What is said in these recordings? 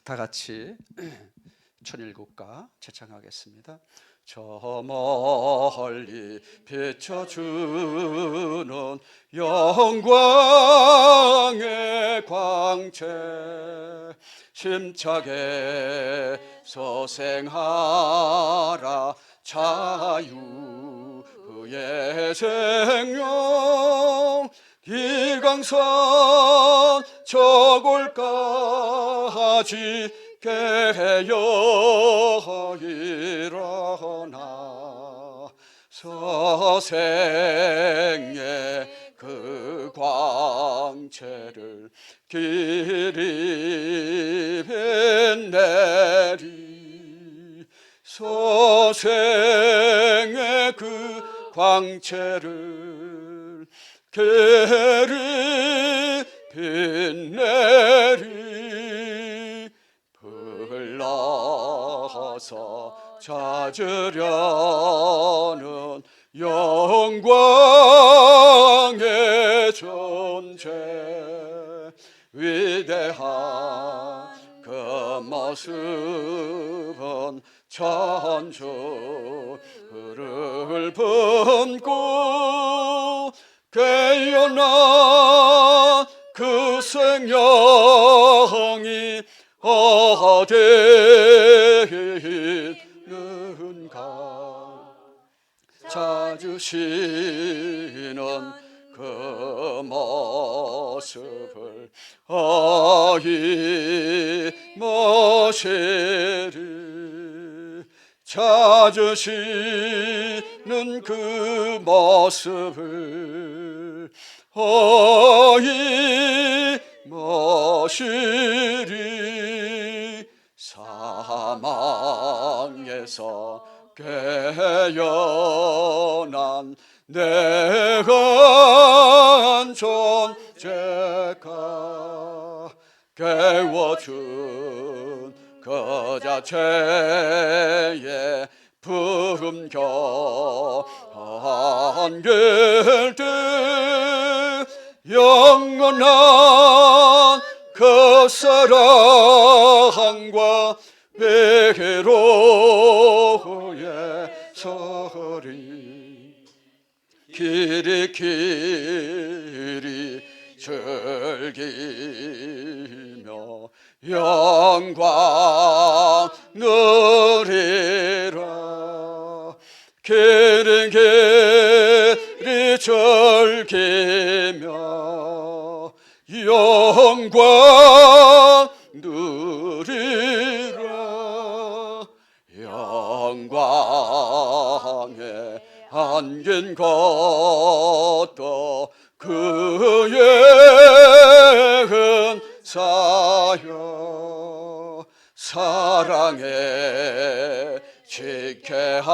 다 같이 천일국가 제창하겠습니다. 저 멀리 비춰주는 영광의 광채, 힘차게 소생하라 자유의 생명, 기강산 저골까지 깨어 일어나 서생의 그 광채를 길이 빛내리, 서생의 그 광채를 길이 빛내리, 불러서 찾으려는 영광의 존재, 위대한 그 모습은 천주를 품고 깨어난 그 생명이 어디 있는가, 찾으시는 그 모습을 어이모시리, 찾으시는 그 모습을 어이모시리, 사망에서 깨어난 내가 존재가 깨워준 그 자체의 품격한 길들, 영원한 그 사랑과 배로의 소리, 길이 즐기며 영광 누리라, 길이 즐기며 영광 누리라, 영광에 안긴 것도 그의 은사여, 사랑의 지혜함도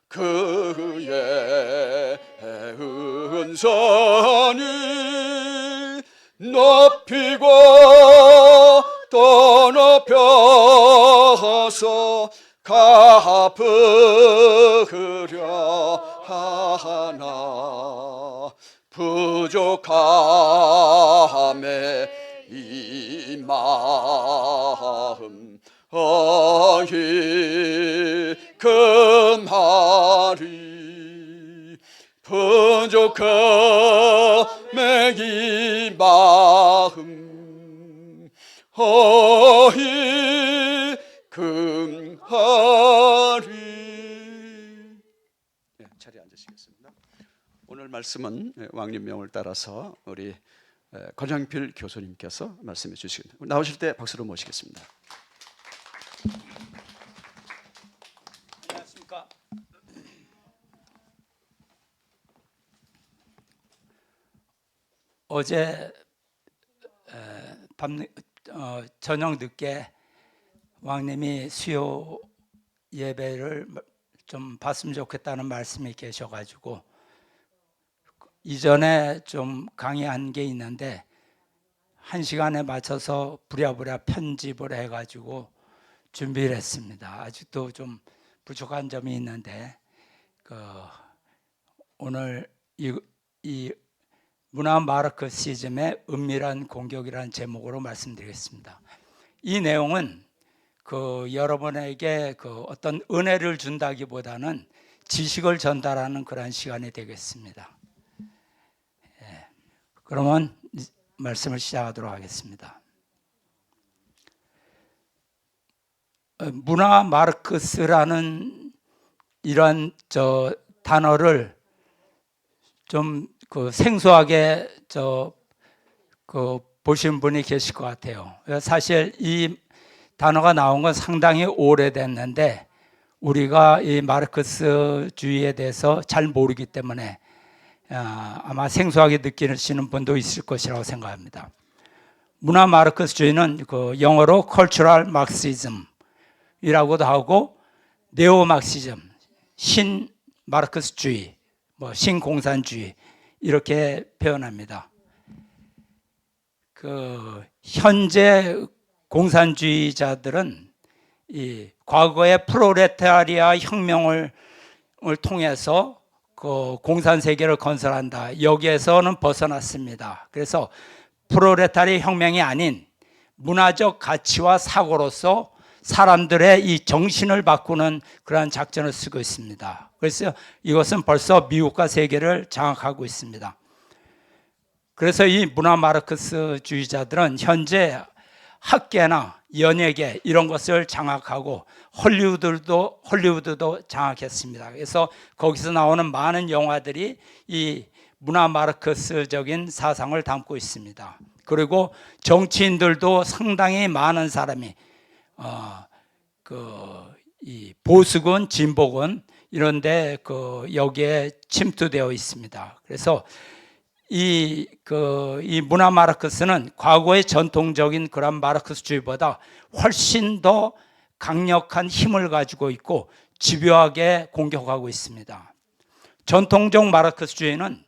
그의 은사니, 높이고 또 높여서 갚으려 하나, 부족함에 이 마음 금하리, 부족함에 이 마음 금하리. 자리에 앉으시겠습니다. 오늘 말씀은 왕님명을 따라서 우리 권양필 교수님께서 말씀해 주시겠습니다. 나오실 때 박수로 모시겠습니다. 안녕하십니까. 어제 저녁 늦게 왕님이 수요 예배를 좀 봤으면 좋겠다는 말씀이 계셔가지고 이전에 좀 강의한 게 있는데 1시간에 맞춰서 부랴부랴 편집을 해가지고 준비를 했습니다. 아직도 좀 부족한 점이 있는데 오늘 이 문화 마르크시즘의 은밀한 공격이라는 제목으로 말씀드리겠습니다. 이 내용은 여러분에게 어떤 은혜를 준다기보다는 지식을 전달하는 그런 시간이 되겠습니다. 그러면 말씀을 시작하도록 하겠습니다. 문화 마르크스라는 이런 단어를 좀 생소하게 보신 분이 계실 것 같아요. 사실 이 단어가 나온 건 상당히 오래됐는데 우리가 이 마르크스주의에 대해서 잘 모르기 때문에 아마 생소하게 느끼시는 분도 있을 것이라고 생각합니다. 문화 마르크스주의는 영어로 cultural marxism이라고도 하고 네오 마르크시즘, 신 마르크스주의, 신공산주의 이렇게 표현합니다. 현재 공산주의자들은 이 과거의 프롤레타리아 혁명을 통해서 공산 세계를 건설한다. 여기에서는 벗어났습니다. 그래서 프롤레타리아 혁명이 아닌 문화적 가치와 사고로서 사람들의 이 정신을 바꾸는 그러한 작전을 쓰고 있습니다. 그래서 이것은 벌써 미국과 세계를 장악하고 있습니다. 그래서 이 문화 마르크스주의자들은 현재 학계나 연예계 이런 것을 장악하고 헐리우드도 장악했습니다. 그래서 거기서 나오는 많은 영화들이 이 문화 마르크스적인 사상을 담고 있습니다. 그리고 정치인들도 상당히 많은 사람이 이 보수군, 진보군 이런데 여기에 침투되어 있습니다. 그래서 이 문화 마르크스는 과거의 전통적인 그런 마르크스주의보다 훨씬 더 강력한 힘을 가지고 있고 집요하게 공격하고 있습니다. 전통적 마르크스주의는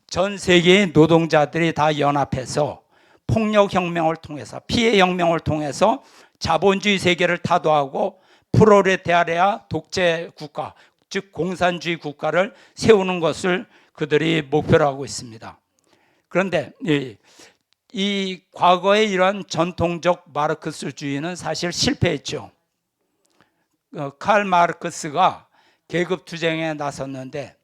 전 세계의 노동자들이 다 연합해서 폭력혁명을 통해서 피해혁명을 통해서 자본주의 세계를 타도하고 프롤레타리아 독재 국가, 즉 공산주의 국가를 세우는 것을 그들이 목표로 하고 있습니다. 그런데 이 과거의 이런 전통적 마르크스주의는 사실 실패했죠. 칼 마르크스가 계급투쟁에 나섰는데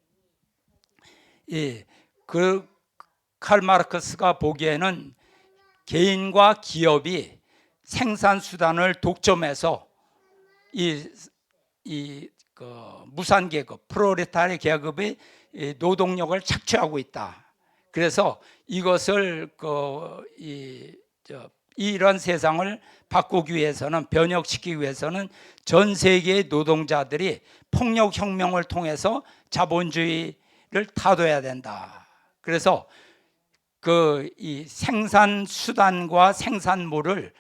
칼 마르크스가 보기에는 개인과 기업이 생산수단을 독점해서 무산계급, 프롤레타리아 계급이 노동력을 착취하고 있다. 그래서 이것을 이런 세상을 바꾸기 위해서는, 변혁시키기 위해서는 전 세계의 노동자들이 폭력혁명을 통해서 자본주의를 타도해야 된다. 그래서 이 생산수단과 생산물을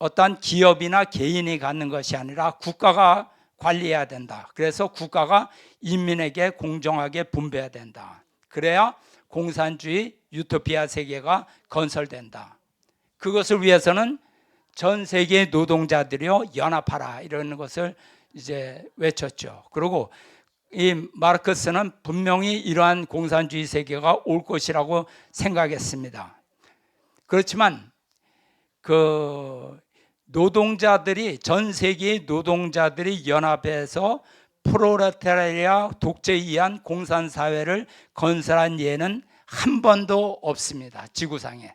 어떤 기업이나 개인이 갖는 것이 아니라 국가가 관리해야 된다. 그래서 국가가 인민에게 공정하게 분배해야 된다. 그래야 공산주의 유토피아 세계가 건설된다. 그것을 위해서는 전 세계의 노동자들이요 연합하라 이런 것을 이제 외쳤죠. 그리고 이 마르크스는 분명히 이러한 공산주의 세계가 올 것이라고 생각했습니다. 그렇지만 노동자들이 전 세계의 노동자들이 연합해서 프롤레타리아 독재에 의한 공산 사회를 건설한 예는 한 번도 없습니다. 지구상에.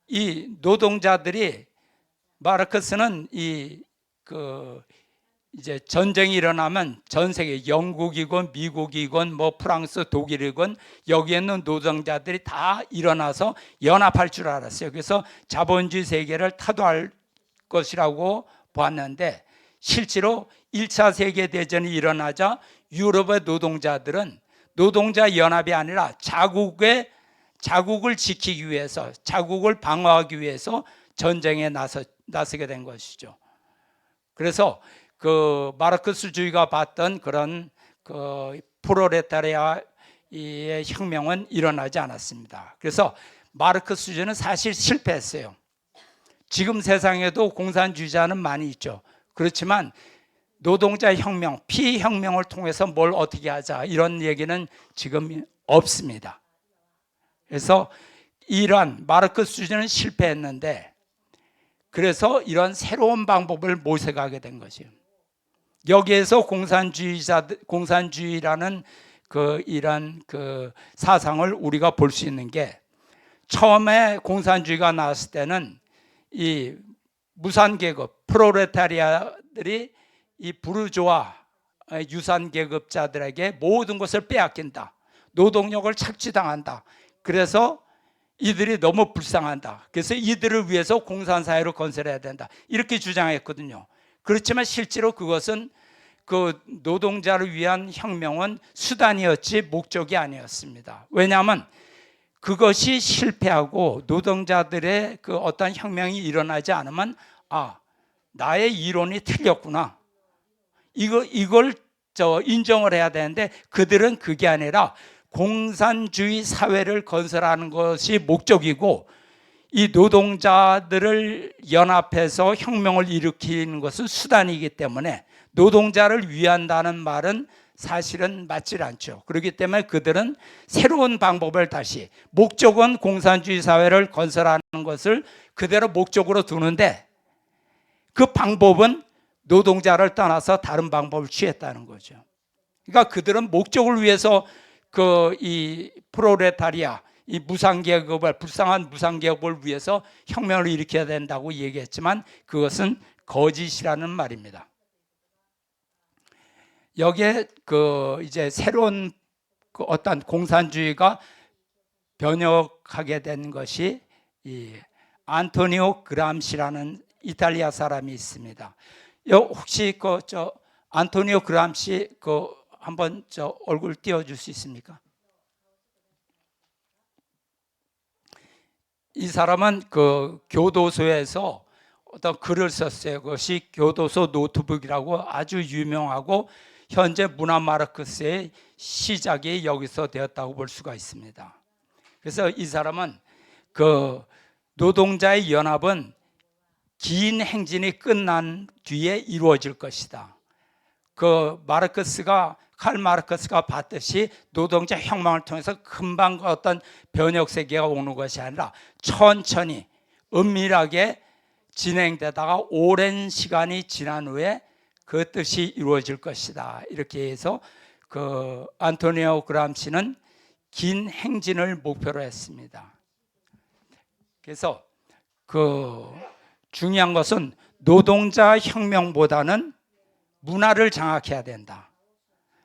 이 노동자들이 마르크스는 이제 전쟁이 일어나면 전 세계 영국이건 미국이건 프랑스, 독일이건 여기에 있는 노동자들이 다 일어나서 연합할 줄 알았어요. 그래서 자본주의 세계를 타도할 것이라고 보았는데 실제로 1차 세계대전이 일어나자 유럽의 노동자들은 노동자 연합이 아니라 자국을 지키기 위해서, 자국을 방어하기 위해서 전쟁에 나서게 된 것이죠. 그래서 마르크스주의가 봤던 그런 프롤레타리아의 혁명은 일어나지 않았습니다. 그래서 마르크스주의는 사실 실패했어요. 지금 세상에도 공산주의자는 많이 있죠. 그렇지만 노동자 혁명, 피혁명을 통해서 뭘 어떻게 하자 이런 얘기는 지금 없습니다. 그래서 이러한 마르크스주의는 실패했는데 그래서 이런 새로운 방법을 모색하게 된 것이에요. 여기에서 공산주의라는 이런 사상을 우리가 볼 수 있는 게 처음에 공산주의가 나왔을 때는 이 무산계급, 프롤레타리아들이 이 부르주아 유산계급자들에게 모든 것을 빼앗긴다. 노동력을 착취당한다. 그래서 이들이 너무 불쌍한다. 그래서 이들을 위해서 공산사회를 건설해야 된다. 이렇게 주장했거든요. 그렇지만 실제로 그것은 그 노동자를 위한 혁명은 수단이었지 목적이 아니었습니다. 왜냐하면 그것이 실패하고 노동자들의 그 어떤 혁명이 일어나지 않으면 나의 이론이 틀렸구나. 이걸 인정을 해야 되는데 그들은 그게 아니라 공산주의 사회를 건설하는 것이 목적이고 이 노동자들을 연합해서 혁명을 일으키는 것은 수단이기 때문에 노동자를 위한다는 말은 사실은 맞지 않죠. 그렇기 때문에 그들은 새로운 방법을 다시 목적은 공산주의 사회를 건설하는 것을 그대로 목적으로 두는데 그 방법은 노동자를 떠나서 다른 방법을 취했다는 거죠. 그러니까 그들은 목적을 위해서 이 프롤레타리아, 이 무상계급을 불쌍한 무상계급을 위해서 혁명을 일으켜야 된다고 얘기했지만 그것은 거짓이라는 말입니다. 여기에 이제 새로운 어떤 공산주의가 변혁하게 된 것이 이 안토니오 그람시라는 이탈리아 사람이 있습니다. 혹시 안토니오 그람시 한번 얼굴 띄워줄 수 있습니까? 이 사람은 교도소에서 어떤 글을 썼어요. 그것이 교도소 노트북이라고 아주 유명하고 현재 문화 마르크스의 시작이 여기서 되었다고 볼 수가 있습니다. 그래서 이 사람은 노동자의 연합은 긴 행진이 끝난 뒤에 이루어질 것이다. 칼 마르크스가 봤듯이 노동자 혁명을 통해서 금방 어떤 변혁 세계가 오는 것이 아니라 천천히 은밀하게 진행되다가 오랜 시간이 지난 후에 그 뜻이 이루어질 것이다. 이렇게 해서 안토니오 그람시는 긴 행진을 목표로 했습니다. 그래서 중요한 것은 노동자 혁명보다는 문화를 장악해야 된다.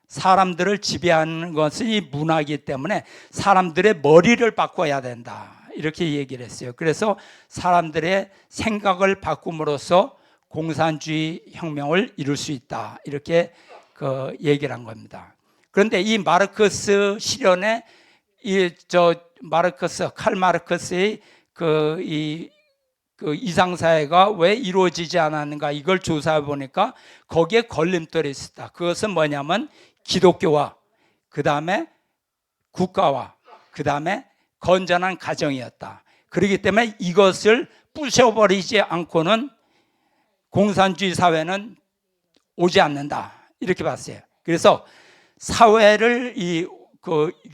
사람들을 지배하는 것은 이 문화이기 때문에 사람들의 머리를 바꿔야 된다. 이렇게 얘기를 했어요. 그래서 사람들의 생각을 바꿈으로써 공산주의 혁명을 이룰 수 있다. 이렇게 얘기를 한 겁니다. 그런데 이 마르크스 실현에 칼 마르크스의 이상사회가 왜 이루어지지 않았는가 이걸 조사해 보니까 거기에 걸림돌이 있었다. 그것은 뭐냐면 기독교와 그 다음에 국가와 그 다음에 건전한 가정이었다. 그렇기 때문에 이것을 부셔버리지 않고는 공산주의 사회는 오지 않는다. 이렇게 봤어요. 그래서 사회를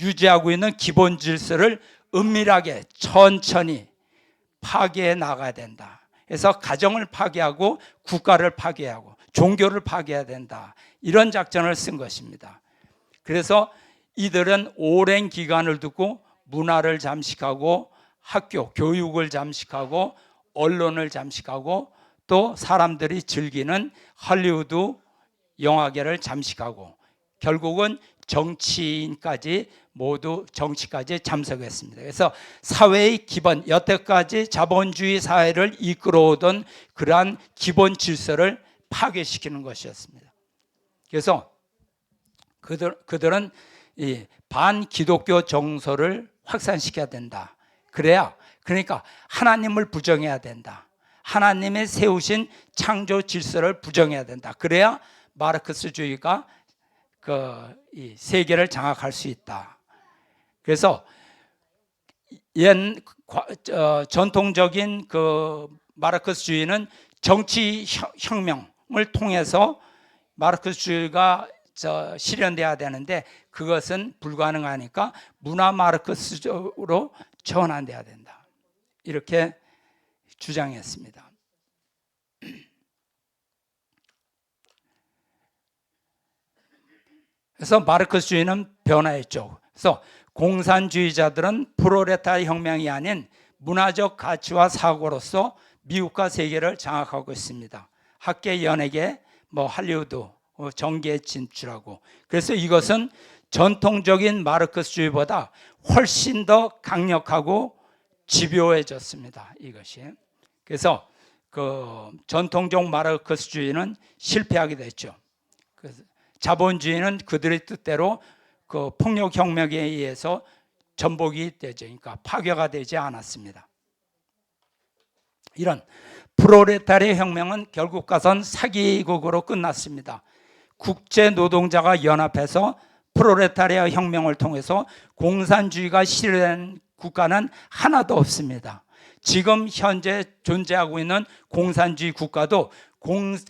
유지하고 있는 기본 질서를 은밀하게 천천히 파괴해 나가야 된다. 그래서 가정을 파괴하고 국가를 파괴하고 종교를 파괴해야 된다. 이런 작전을 쓴 것입니다. 그래서 이들은 오랜 기간을 두고 문화를 잠식하고 학교, 교육을 잠식하고 언론을 잠식하고 또 사람들이 즐기는 할리우드 영화계를 잠식하고 결국은 정치인까지 모두 정치까지 참석했습니다. 그래서 사회의 기본, 여태까지 자본주의 사회를 이끌어오던 그러한 기본 질서를 파괴시키는 것이었습니다. 그래서 그들은 이 반기독교 정서를 확산시켜야 된다. 그러니까 하나님을 부정해야 된다. 하나님의 세우신 창조 질서를 부정해야 된다. 그래야 마르크스주의가 이 세계를 장악할 수 있다. 그래서 전통적인 마르크스주의는 정치 혁명을 통해서 마르크스주의가 실현돼야 되는데 그것은 불가능하니까 문화 마르크스적으로 전환돼야 된다. 이렇게 주장했습니다. 그래서 마르크스주의는 변화했죠. 그래서 공산주의자들은 프롤레타리아 혁명이 아닌 문화적 가치와 사고로서 미국과 세계를 장악하고 있습니다. 학계, 연예계, 할리우드, 정계에 진출하고, 그래서 이것은 전통적인 마르크스주의보다 훨씬 더 강력하고 집요해졌습니다. 이것이. 그래서 그 전통적 마르크스주의는 실패하게 됐죠. 그래서 자본주의는 그들의 뜻대로 그 폭력혁명에 의해서 전복이 되죠. 그러니까 파괴가 되지 않았습니다. 이런 프롤레타리아 혁명은 결국 가선 사기극으로 끝났습니다. 국제노동자가 연합해서 프롤레타리아 혁명을 통해서 공산주의가 실현된 국가는 하나도 없습니다. 지금 현재 존재하고 있는 공산주의 국가도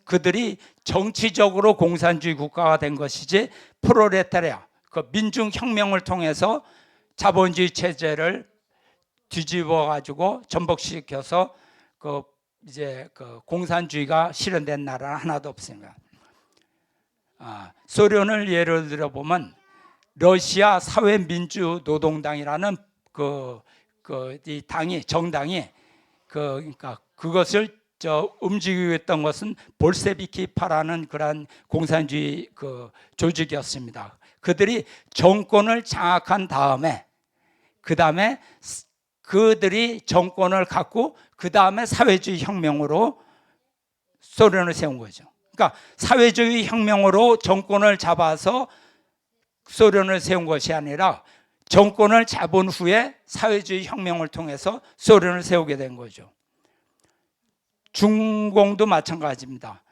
그들이 정치적으로 공산주의 국가가 된 것이지 프롤레타리아, 그 민중혁명을 통해서 자본주의 체제를 뒤집어 가지고 전복시켜서 그 공산주의가 실현된 나라는 하나도 없습니다. 소련을 예를 들어 보면 러시아 사회민주노동당이라는 이 정당이 그러니까 그것을 움직이고 있던 것은 볼셰비키파라는 그런 공산주의 조직이었습니다. 그들이 정권을 장악한 다음에 그들이 정권을 갖고 그 다음에 사회주의 혁명으로 소련을 세운 거죠. 그러니까 사회주의 혁명으로 정권을 잡아서 소련을 세운 것이 아니라 정권을 잡은 후에 사회주의 혁명을 통해서 소련을 세우게 된 거죠. 중공도 마찬가지입니다.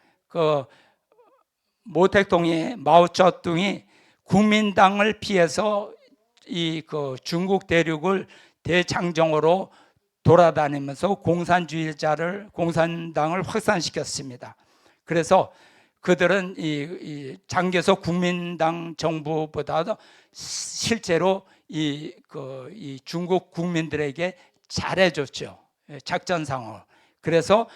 모택동이 마오쩌둥이 국민당을 피해서 중국 대륙을 대장정으로 돌아다니면서 공산당을 확산시켰습니다. 그래서 그들은 이 장개석 국민당 정부보다도 실제로 이 중국 국민들에게 잘해줬죠. 작전상으로. 그래서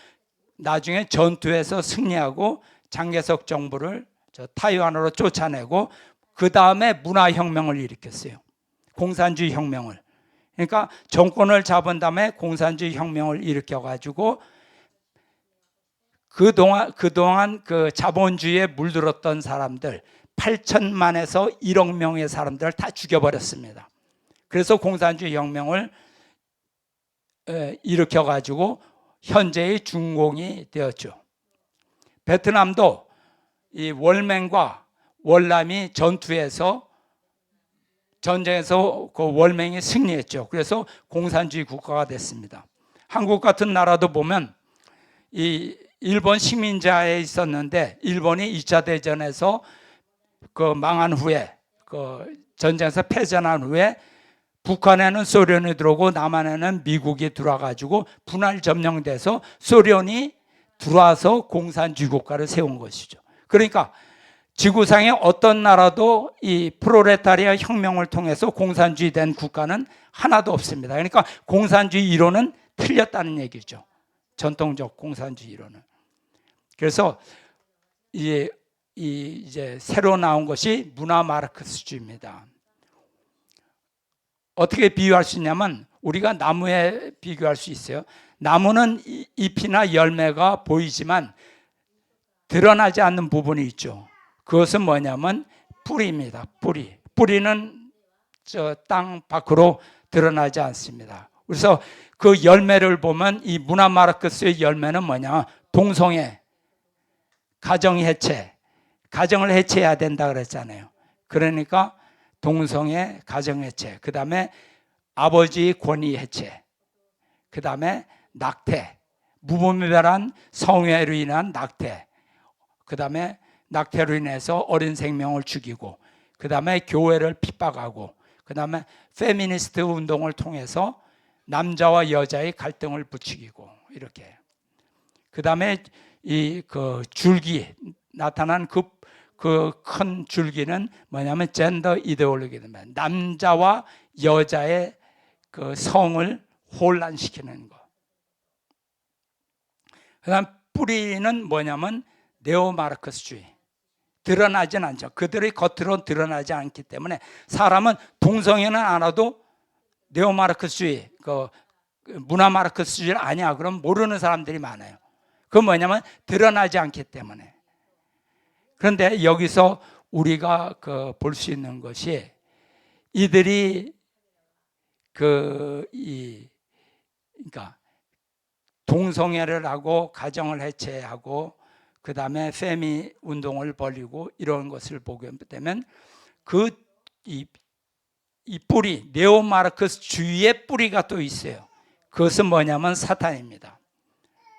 나중에 전투에서 승리하고 장개석 정부를 타이완으로 쫓아내고 그 다음에 문화혁명을 일으켰어요. 공산주의 혁명을. 그러니까 정권을 잡은 다음에 공산주의 혁명을 일으켜가지고 그동안 그 자본주의에 물들었던 사람들 8천만에서 1억 명의 사람들을 다 죽여버렸습니다. 그래서 공산주의 혁명을 일으켜가지고 현재의 중공이 되었죠. 베트남도 이 월맹과 월남이 전쟁에서 그 월맹이 승리했죠. 그래서 공산주의 국가가 됐습니다. 한국 같은 나라도 보면 이 일본 식민자에 있었는데 일본이 2차 대전에서 망한 후에 전쟁에서 패전한 후에 북한에는 소련이 들어오고 남한에는 미국이 들어와가지고 분할 점령돼서 소련이 들어와서 공산주의 국가를 세운 것이죠. 그러니까 지구상의 어떤 나라도 이 프롤레타리아 혁명을 통해서 공산주의 된 국가는 하나도 없습니다. 그러니까 공산주의 이론은 틀렸다는 얘기죠. 전통적 공산주의 이론은. 그래서 이제 새로 나온 것이 문화 마르크스주의입니다. 어떻게 비유할 수 있냐면 우리가 나무에 비교할 수 있어요. 나무는 잎이나 열매가 보이지만 드러나지 않는 부분이 있죠. 그것은 뭐냐면 뿌리입니다. 뿌리는 땅 밖으로 드러나지 않습니다. 그래서 그 열매를 보면 이 문화 마르크스의 열매는 뭐냐? 동성애, 가정 해체, 가정을 해체해야 된다 그랬잖아요. 그러니까 동성애, 가정 해체, 그 다음에 아버지 권위 해체, 그 다음에 낙태, 무분별한 성애로 인한 낙태, 그 다음에 낙태로 인해서 어린 생명을 죽이고, 그 다음에 교회를 핍박하고, 그 다음에 페미니스트 운동을 통해서 남자와 여자의 갈등을 부추기고, 이렇게. 그 다음에 줄기 나타난 그 큰 줄기는 뭐냐면 젠더 이데올로기입니다. 남자와 여자의 그 성을 혼란시키는 거. 그다음 뿌리는 뭐냐면 네오마르크스주의. 드러나진 않죠. 그들의 겉으로 드러나지 않기 때문에 사람은 동성애는 알아도 네오마르크스주의, 그 문화 마르크스주의를 아냐 그럼 모르는 사람들이 많아요. 그건 뭐냐면 드러나지 않기 때문에. 그런데 여기서 우리가 볼 수 있는 것이 이들이 그러니까 동성애를 하고 가정을 해체하고 그 다음에 페미 운동을 벌이고 이런 것을 보게 되면 이 뿌리, 네오마르크스주의의 뿌리가 또 있어요. 그것은 뭐냐면 사탄입니다.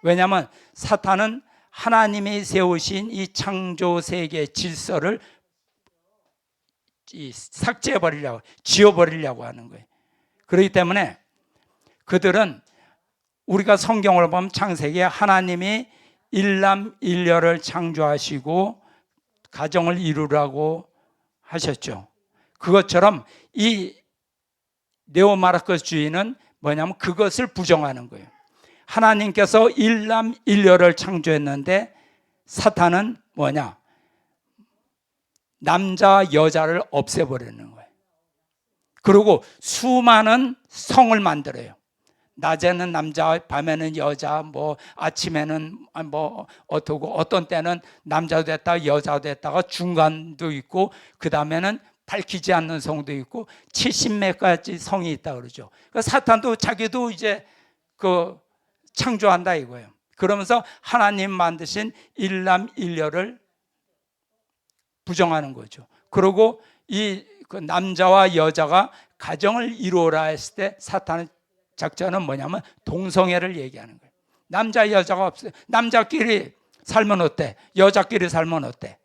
왜냐하면 사탄은 하나님이 세우신 이 창조 세계 질서를 삭제해버리려고, 지워버리려고 하는 거예요. 그렇기 때문에 그들은 우리가 성경을 보면 창세기에 하나님이 일남일녀를 창조하시고 가정을 이루라고 하셨죠. 그것처럼 이 네오마르크스주의는 뭐냐면 그것을 부정하는 거예요. 하나님께서 일남일녀를 창조했는데 사탄은 뭐냐? 남자 여자를 없애버리는 거예요. 그리고 수많은 성을 만들어요. 낮에는 남자, 밤에는 여자, 뭐 아침에는 뭐 어떠고 어떤 때는 남자도 됐다 여자도 됐다가 중간도 있고 그 다음에는 밝히지 않는 성도 있고 70몇 가지 성이 있다 그러죠. 그러니까 사탄도 자기도 이제 창조한다 이거예요. 그러면서 하나님 만드신 일남일녀를 부정하는 거죠. 그리고 그 남자와 여자가 가정을 이루어라 했을 때 사탄의 작전은 뭐냐면 동성애를 얘기하는 거예요. 남자 여자가 없어요. 남자끼리 살면 어때? 여자끼리 살면 어때?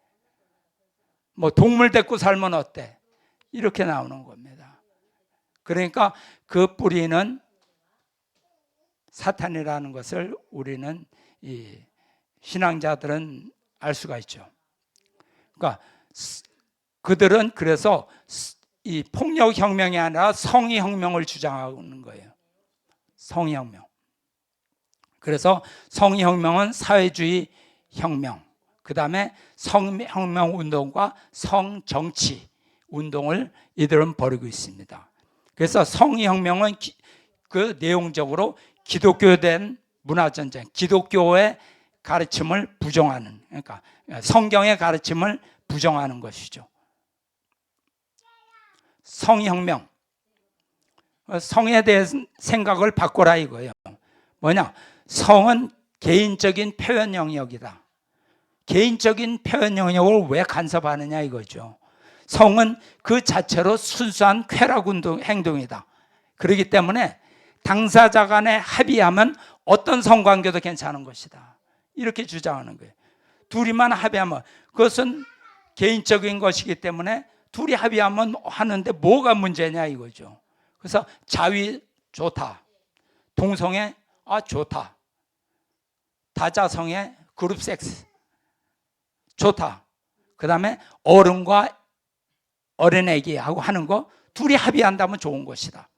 뭐 동물 데리고 살면 어때? 이렇게 나오는 겁니다. 그러니까 그 뿌리는 사탄이라는 것을 우리는 이 신앙자들은 알 수가 있죠. 그러니까 그들은 그래서 이 폭력 혁명이 아니라 성의 혁명을 주장하는 거예요. 성의 혁명. 그래서 성의 혁명은 사회주의 혁명, 그 다음에 성혁명 운동과 성정치 운동을 이들은 벌이고 있습니다. 그래서 성의 혁명은 그 내용적으로 기독교된 문화전쟁, 기독교의 가르침을 부정하는, 그러니까 성경의 가르침을 부정하는 것이죠. 성혁명, 성에 대한 생각을 바꿔라 이거예요. 뭐냐? 성은 개인적인 표현 영역이다. 개인적인 표현 영역을 왜 간섭하느냐 이거죠. 성은 그 자체로 순수한 쾌락 행동이다. 그렇기 때문에 당사자 간에 합의하면 어떤 성관계도 괜찮은 것이다. 이렇게 주장하는 거예요. 둘이만 합의하면 그것은 개인적인 것이기 때문에 둘이 합의하면 하는데 뭐가 문제냐 이거죠. 그래서 자위 좋다. 동성애 좋다. 다자성애 그룹 섹스 좋다. 그 다음에 어른과 어린애기하고 하는 거 둘이 합의한다면 좋은 것이다.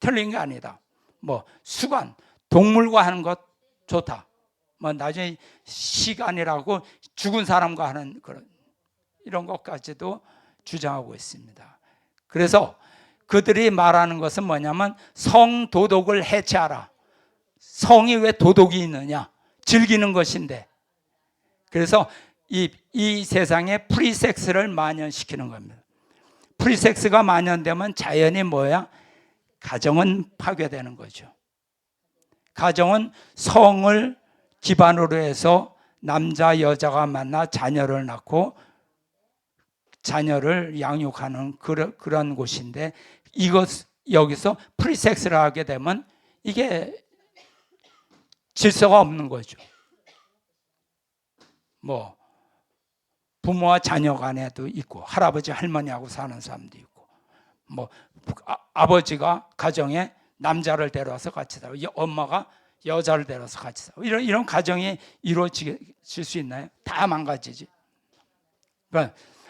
틀린 게 아니다. 뭐 수관 동물과 하는 것 좋다. 뭐 나중에 시간이라고 죽은 사람과 하는 그런 이런 것까지도 주장하고 있습니다. 그래서 그들이 말하는 것은 뭐냐면 성도덕을 해체하라. 성이 왜 도덕이 있느냐? 즐기는 것인데. 그래서 이 세상에 프리섹스를 만연시키는 겁니다. 프리섹스가 만연되면 자연히 뭐야? 가정은 파괴되는 거죠. 가정은 성을 기반으로 해서 남자 여자가 만나 자녀를 낳고 자녀를 양육하는 그런 곳인데 여기서 프리섹스를 하게 되면 이게 질서가 없는 거죠. 뭐 부모와 자녀 간에도 있고 할아버지 할머니하고 사는 사람도 있고 뭐 아버지가 가정에 남자를 데려와서 같이 살고 엄마가 여자를 데려와서 같이 살고 이런 가정이 이루어질 수 있나요? 다 망가지지.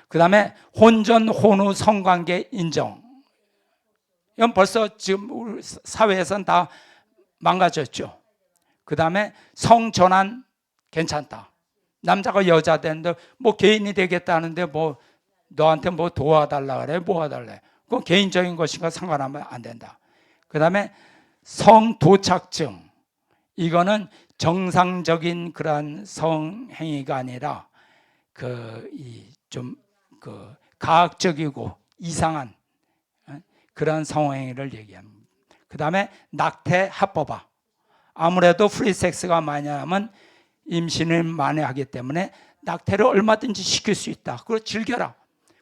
그 다음에 혼전, 혼후, 성관계 인정. 이건 벌써 지금 우리 사회에서는 다 망가졌죠. 그 다음에 성전환 괜찮다. 남자가 여자 되는데 뭐 개인이 되겠다는데 뭐 너한테 뭐 도와달라 그래, 뭐 해달래. 그건 개인적인 것인가 상관하면 안 된다. 그 다음에 성도착증. 이거는 정상적인 그러한 성행위가 아니라 좀 가학적이고 이상한 그런 성행위를 얘기합니다. 그 다음에 낙태 합법화. 아무래도 프리섹스가 많이 하면 임신을 많이 하기 때문에 낙태를 얼마든지 시킬 수 있다. 그걸 즐겨라.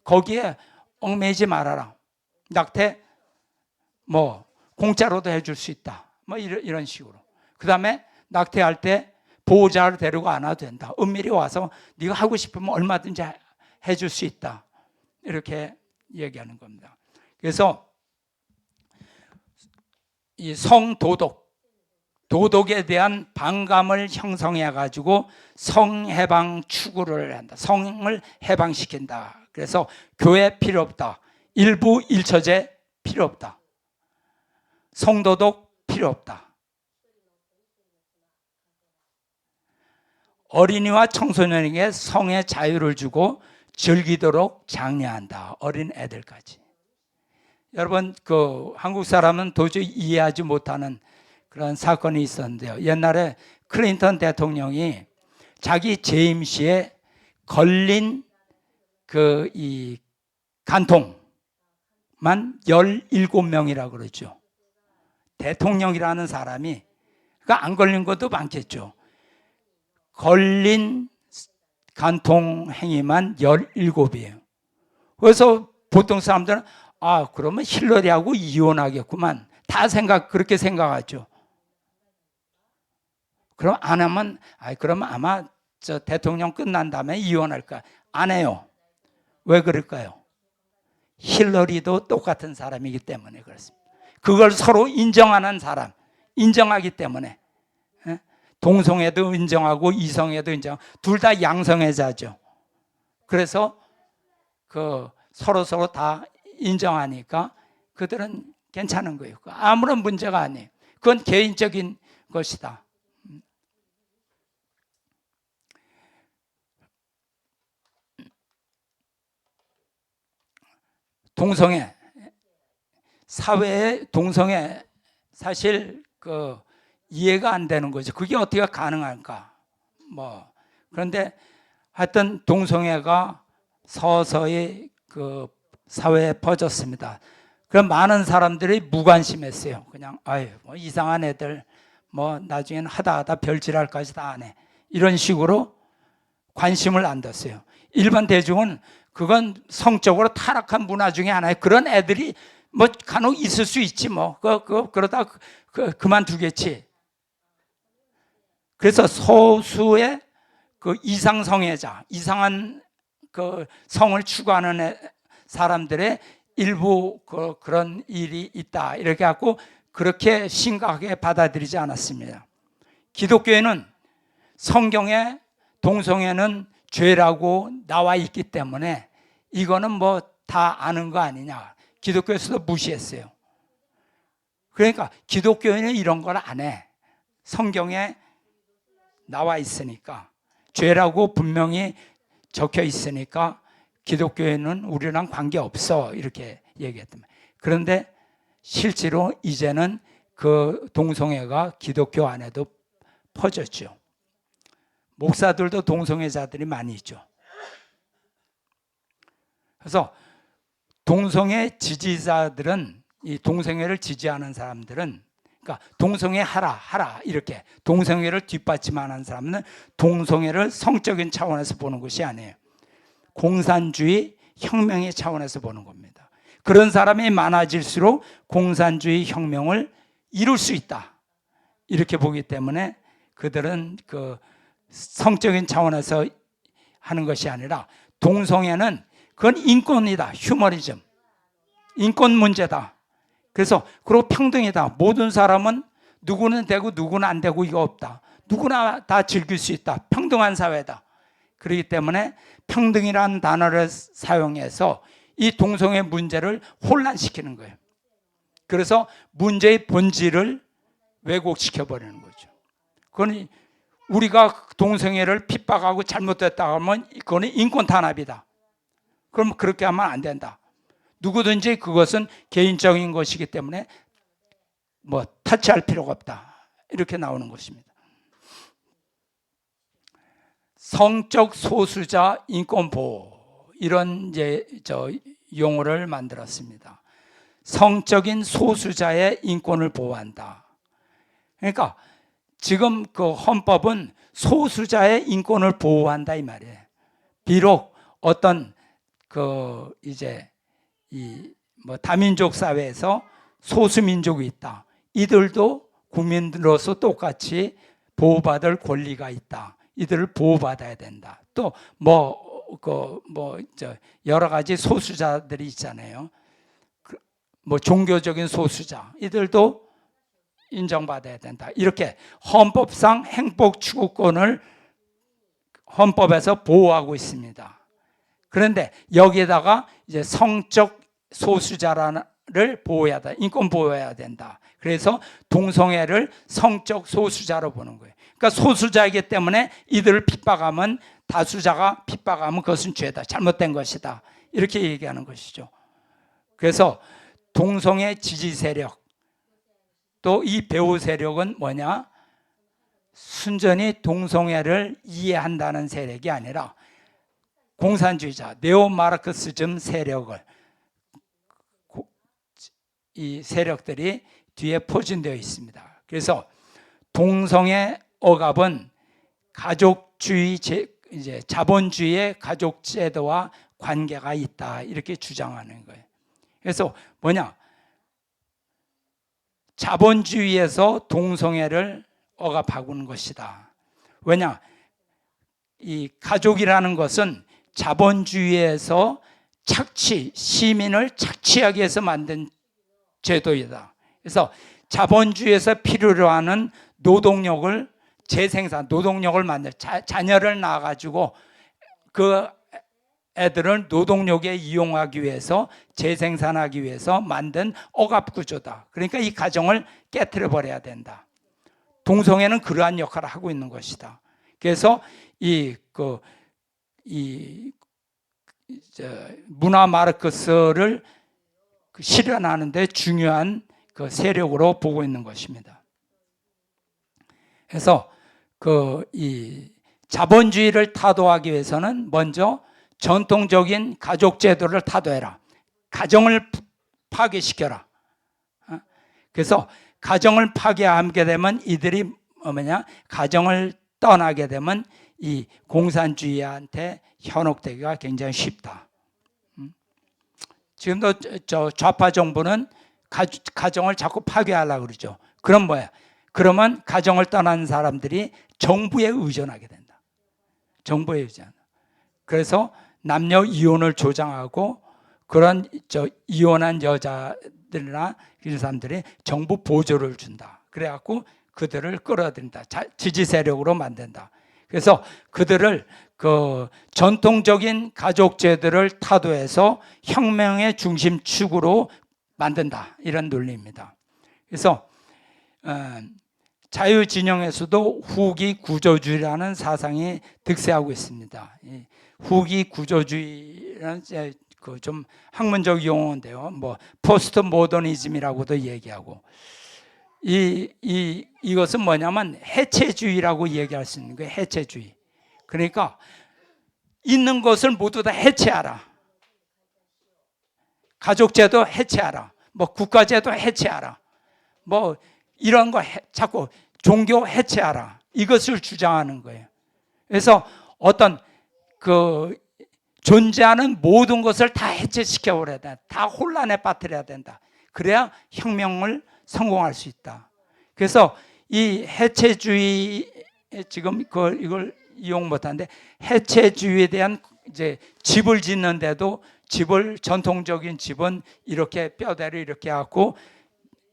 거기에 얽매이지 말아라. 낙태 뭐 공짜로도 해줄 수 있다. 뭐 이런 식으로. 그 다음에 낙태할 때 보호자를 데리고 안 와도 된다. 은밀히 와서 네가 하고 싶으면 얼마든지 해줄 수 있다. 이렇게 얘기하는 겁니다. 그래서 이 성도덕, 도덕에 대한 반감을 형성해 가지고 성해방 추구를 한다. 성을 해방시킨다. 그래서 교회 필요 없다. 일부 일처제 필요 없다. 성도덕 필요 없다. 어린이와 청소년에게 성의 자유를 주고 즐기도록 장려한다. 어린 애들까지. 여러분, 한국 사람은 도저히 이해하지 못하는 그런 사건이 있었는데요. 옛날에 클린턴 대통령이 자기 재임 시에 걸린 이 간통만 17명이라고 그러죠. 대통령이라는 사람이, 그러니까 안 걸린 것도 많겠죠. 걸린 간통 행위만 17이에요. 그래서 보통 사람들은 그러면 힐러리하고 이혼하겠구만. 그렇게 생각하죠. 그럼 안 하면, 그러면 아마 저 대통령 끝난 다음에 이혼할까? 안 해요. 왜 그럴까요? 힐러리도 똑같은 사람이기 때문에 그렇습니다. 그걸 서로 인정하는 사람, 인정하기 때문에. 동성애도 인정하고 이성애도 인정하고 둘 다 양성애자죠. 그래서 서로 다 인정하니까 그들은 괜찮은 거예요. 아무런 문제가 아니에요. 그건 개인적인 것이다. 동성애, 사회의 동성애, 사실 이해가 안 되는 거죠. 그게 어떻게 가능할까? 그런데 하여튼 동성애가 서서히 사회에 퍼졌습니다. 그럼 많은 사람들이 무관심했어요. 그냥 뭐 이상한 애들 뭐 나중에는 하다 별지랄까지 다 안 해. 이런 식으로 관심을 안 뒀어요. 일반 대중은 그건 성적으로 타락한 문화 중에 하나예요. 그런 애들이 뭐 간혹 있을 수 있지 뭐. 그러다 그만두겠지. 그래서 소수의 이상성애자, 이상한 성을 추구하는 사람들의 일부 그런 일이 있다. 이렇게 갖고 그렇게 심각하게 받아들이지 않았습니다. 기독교에는 성경에 동성애는 죄라고 나와 있기 때문에 이거는 뭐 다 아는 거 아니냐. 기독교에서도 무시했어요. 그러니까 기독교인은 이런 걸 안 해. 성경에 나와 있으니까, 죄라고 분명히 적혀 있으니까 기독교에는 우리랑 관계없어 이렇게 얘기했단 말이에요. 그런데 실제로 이제는 그 동성애가 기독교 안에도 퍼졌죠. 목사들도 동성애자들이 많이 있죠. 그래서 동성애 지지자들은, 이 동성애를 지지하는 사람들은, 그러니까 동성애 하라 이렇게 동성애를 뒷받침하는 사람은 동성애를 성적인 차원에서 보는 것이 아니에요. 공산주의 혁명의 차원에서 보는 겁니다. 그런 사람이 많아질수록 공산주의 혁명을 이룰 수 있다 이렇게 보기 때문에 그들은 성적인 차원에서 하는 것이 아니라 동성애는 그건 인권이다. 휴머니즘. 인권 문제다. 그래서 그리고 평등이다. 모든 사람은 누구는 되고 누구는 안 되고 이거 없다. 누구나 다 즐길 수 있다. 평등한 사회다. 그렇기 때문에 평등이라는 단어를 사용해서 이 동성애 문제를 혼란시키는 거예요. 그래서 문제의 본질을 왜곡시켜 버리는 거죠. 그건 우리가 동성애를 핍박하고 잘못됐다 하면 그거는 인권 탄압이다. 그럼 그렇게 하면 안 된다. 누구든지 그것은 개인적인 것이기 때문에 뭐 타치할 필요가 없다. 이렇게 나오는 것입니다. 성적 소수자 인권 보호, 이런 이제 용어를 만들었습니다. 성적인 소수자의 인권을 보호한다. 그러니까 지금 그 헌법은 소수자의 인권을 보호한다 이 말이에요. 비록 어떤 그 이제 이 뭐 다민족 사회에서 소수민족이 있다. 이들도 국민들로서 똑같이 보호받을 권리가 있다. 이들을 보호받아야 된다. 또 여러 가지 소수자들이 있잖아요. 뭐 종교적인 소수자, 이들도 인정받아야 된다. 이렇게 헌법상 행복 추구권을 헌법에서 보호하고 있습니다. 그런데 여기에다가 이제 성적 소수자를 보호해야 된다. 인권 보호해야 된다. 그래서 동성애를 성적 소수자로 보는 거예요. 그러니까 소수자이기 때문에 이들을 핍박하면, 다수자가 핍박하면 그것은 죄다. 잘못된 것이다. 이렇게 얘기하는 것이죠. 그래서 동성애 지지 세력, 또 이 배후 세력은 뭐냐? 순전히 동성애를 이해한다는 세력이 아니라 공산주의자, 네오마르크시즘 세력을, 이 세력들이 뒤에 포진되어 있습니다. 그래서 동성애 억압은 가족주의, 이제 자본주의의 가족 제도와 관계가 있다. 이렇게 주장하는 거예요. 그래서 뭐냐? 자본주의에서 동성애를 억압하고는 것이다. 왜냐? 이 가족이라는 것은 자본주의에서 시민을 착취하기 위해서 만든 제도이다. 그래서 자본주의에서 필요로 하는 노동력을 재생산, 노동력을 자녀를 낳아가지고 그 애들을 노동력에 이용하기 위해서, 재생산하기 위해서 만든 억압구조다. 그러니까 이 가정을 깨트려 버려야 된다. 동성애는 그러한 역할을 하고 있는 것이다. 그래서 문화 마르크스를 실현하는데 중요한 그 세력으로 보고 있는 것입니다. 그래서 이 자본주의를 타도하기 위해서는 먼저 전통적인 가족 제도를 타도해라. 가정을 파괴시켜라. 그래서 가정을 파괴하게 되면 이들이 가정을 떠나게 되면 이 공산주의한테 현혹되기가 굉장히 쉽다. 지금도 좌파 정부는 가정을 자꾸 파괴하려고 그러죠. 그럼 뭐야? 그러면 가정을 떠난 사람들이 정부에 의존하게 된다. 정부에 의존. 그래서 남녀 이혼을 조장하고 그런 이혼한 여자들이나 이런 사람들이 정부 보조를 준다. 그래갖고 그들을 끌어들인다. 지지 세력으로 만든다. 그래서 그들을 전통적인 가족제도를 타도해서 혁명의 중심축으로 만든다. 이런 논리입니다. 그래서 자유진영에서도 후기 구조주의라는 사상이 득세하고 있습니다. 후기 구조주의라는 좀 학문적 용어인데요. 뭐 포스트 모더니즘이라고도 얘기하고, 이것은 뭐냐면 해체주의라고 얘기할 수 있는 거예요. 해체주의. 그러니까 있는 것을 모두 다 해체하라. 가족제도 해체하라. 뭐 국가제도 해체하라. 뭐 이런 거 자꾸 종교 해체하라. 이것을 주장하는 거예요. 그래서 어떤 존재하는 모든 것을 다 해체시켜 버려야 된다. 다 혼란에 빠뜨려야 된다. 그래야 혁명을 성공할 수 있다. 그래서 이 해체주의, 지금 이걸 이용 못하는데, 해체주의에 대한 이제 집을 짓는데도 전통적인 집은 이렇게 뼈대를 이렇게 하고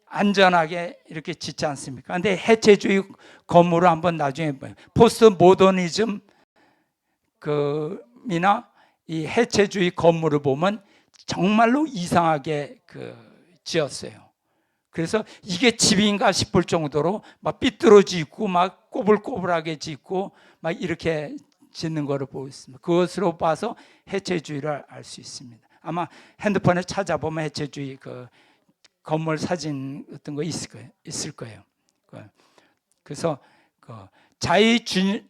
안전하게 이렇게 짓지 않습니까? 근데 해체주의 건물을 한번 나중에 포스트 모더니즘 이 해체주의 건물을 보면 정말로 이상하게 지었어요. 그래서 이게 집인가 싶을 정도로 막 삐뚤어지고 막 꼬불꼬불하게 짓고 막 이렇게 짓는 것을 보고 있습니다. 그것으로 봐서 해체주의를 알 수 있습니다. 아마 핸드폰에 찾아보면 해체주의 건물 사진 같은 거 있을 거예요. 그래서 자유주의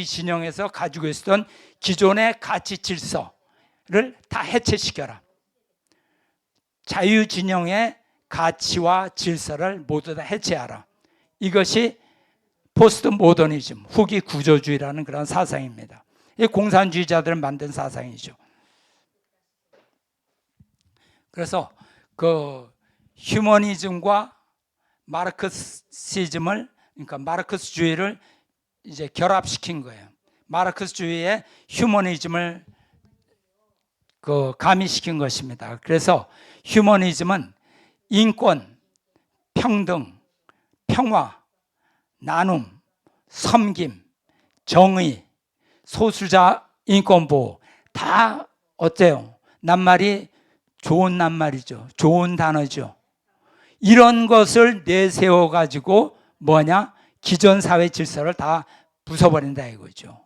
진영에서 가지고 있었던 기존의 가치 질서를 다 해체시켜라. 자유진영의 가치와 질서를 모두 다 해체하라. 이것이 포스트 모더니즘, 후기 구조주의라는 그런 사상입니다. 이 공산주의자들을 만든 사상이죠. 그래서 휴머니즘과 마르크시즘을, 그러니까 마르크스주의를 이제 결합시킨 거예요. 마르크스주의의 휴머니즘을 가미시킨 것입니다. 그래서 휴머니즘은 인권, 평등, 평화, 나눔, 섬김, 정의, 소수자 인권보호 다 어때요? 낱말이 좋은 낱말이죠. 좋은 단어죠. 이런 것을 내세워 가지고 기존 사회 질서를 다 부숴버린다 이거죠.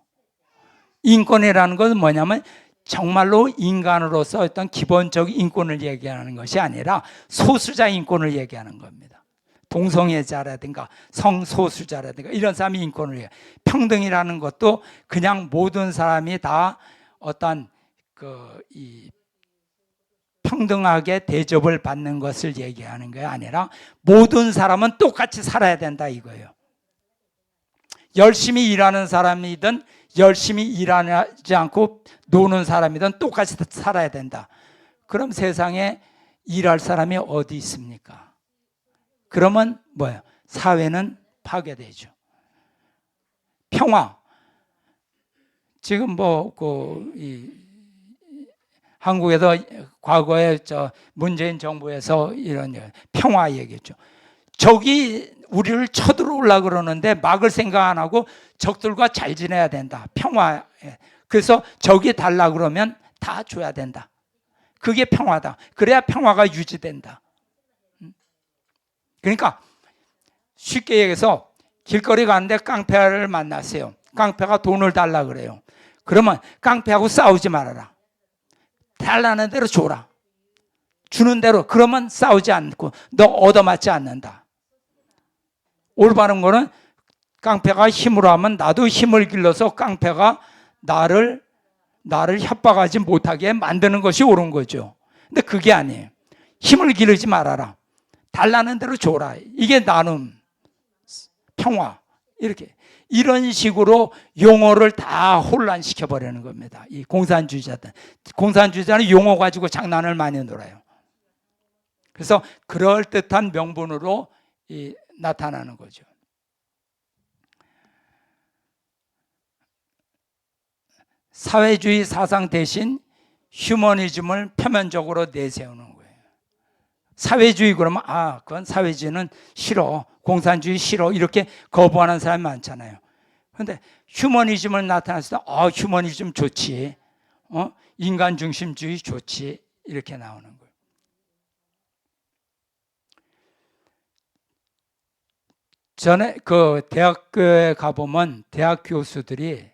인권이라는 것은 뭐냐면 정말로 인간으로서 어떤 기본적 인권을 얘기하는 것이 아니라 소수자 인권을 얘기하는 겁니다. 동성애자라든가 성소수자라든가 이런 사람이 인권을 얘기해요. 평등이라는 것도 그냥 모든 사람이 다 어떤 평등하게 대접을 받는 것을 얘기하는 게 아니라 모든 사람은 똑같이 살아야 된다 이거예요. 열심히 일하는 사람이든 열심히 일하지 않고 노는 사람이든 똑같이 살아야 된다. 그럼 세상에 일할 사람이 어디 있습니까? 그러면 뭐예요? 사회는 파괴되죠. 평화. 지금 한국에서 과거에 문재인 정부에서 이런 평화 얘기했죠. 적이 우리를 쳐들어오려고 그러는데 막을 생각 안 하고 적들과 잘 지내야 된다. 평화에. 그래서 적이 달라고 그러면 다 줘야 된다. 그게 평화다. 그래야 평화가 유지된다. 그러니까 쉽게 얘기해서 길거리 가는데 깡패를 만났어요. 깡패가 돈을 달라고 그래요. 그러면 깡패하고 싸우지 말아라. 달라는 대로 줘라. 주는 대로. 그러면 싸우지 않고 너 얻어맞지 않는다. 올바른 거는 깡패가 힘으로 하면 나도 힘을 길러서 깡패가 나를 협박하지 못하게 만드는 것이 옳은 거죠. 근데 그게 아니에요. 힘을 기르지 말아라. 달라는 대로 줘라. 이게 나눔, 평화. 이런 식으로 용어를 다 혼란시켜 버리는 겁니다. 이 공산주의자들. 공산주의자는 용어 가지고 장난을 많이 놀아요. 그래서 그럴듯한 명분으로 나타나는 거죠. 사회주의 사상 대신 휴머니즘을 표면적으로 내세우는 거예요. 사회주의 그러면 그건 사회주의는 싫어, 공산주의 싫어 이렇게 거부하는 사람이 많잖아요. 그런데 휴머니즘을 나타냈을 때 휴머니즘 좋지, 인간 중심주의 좋지 이렇게 나오는 거예요. 전에 대학교에 가보면 대학 교수들이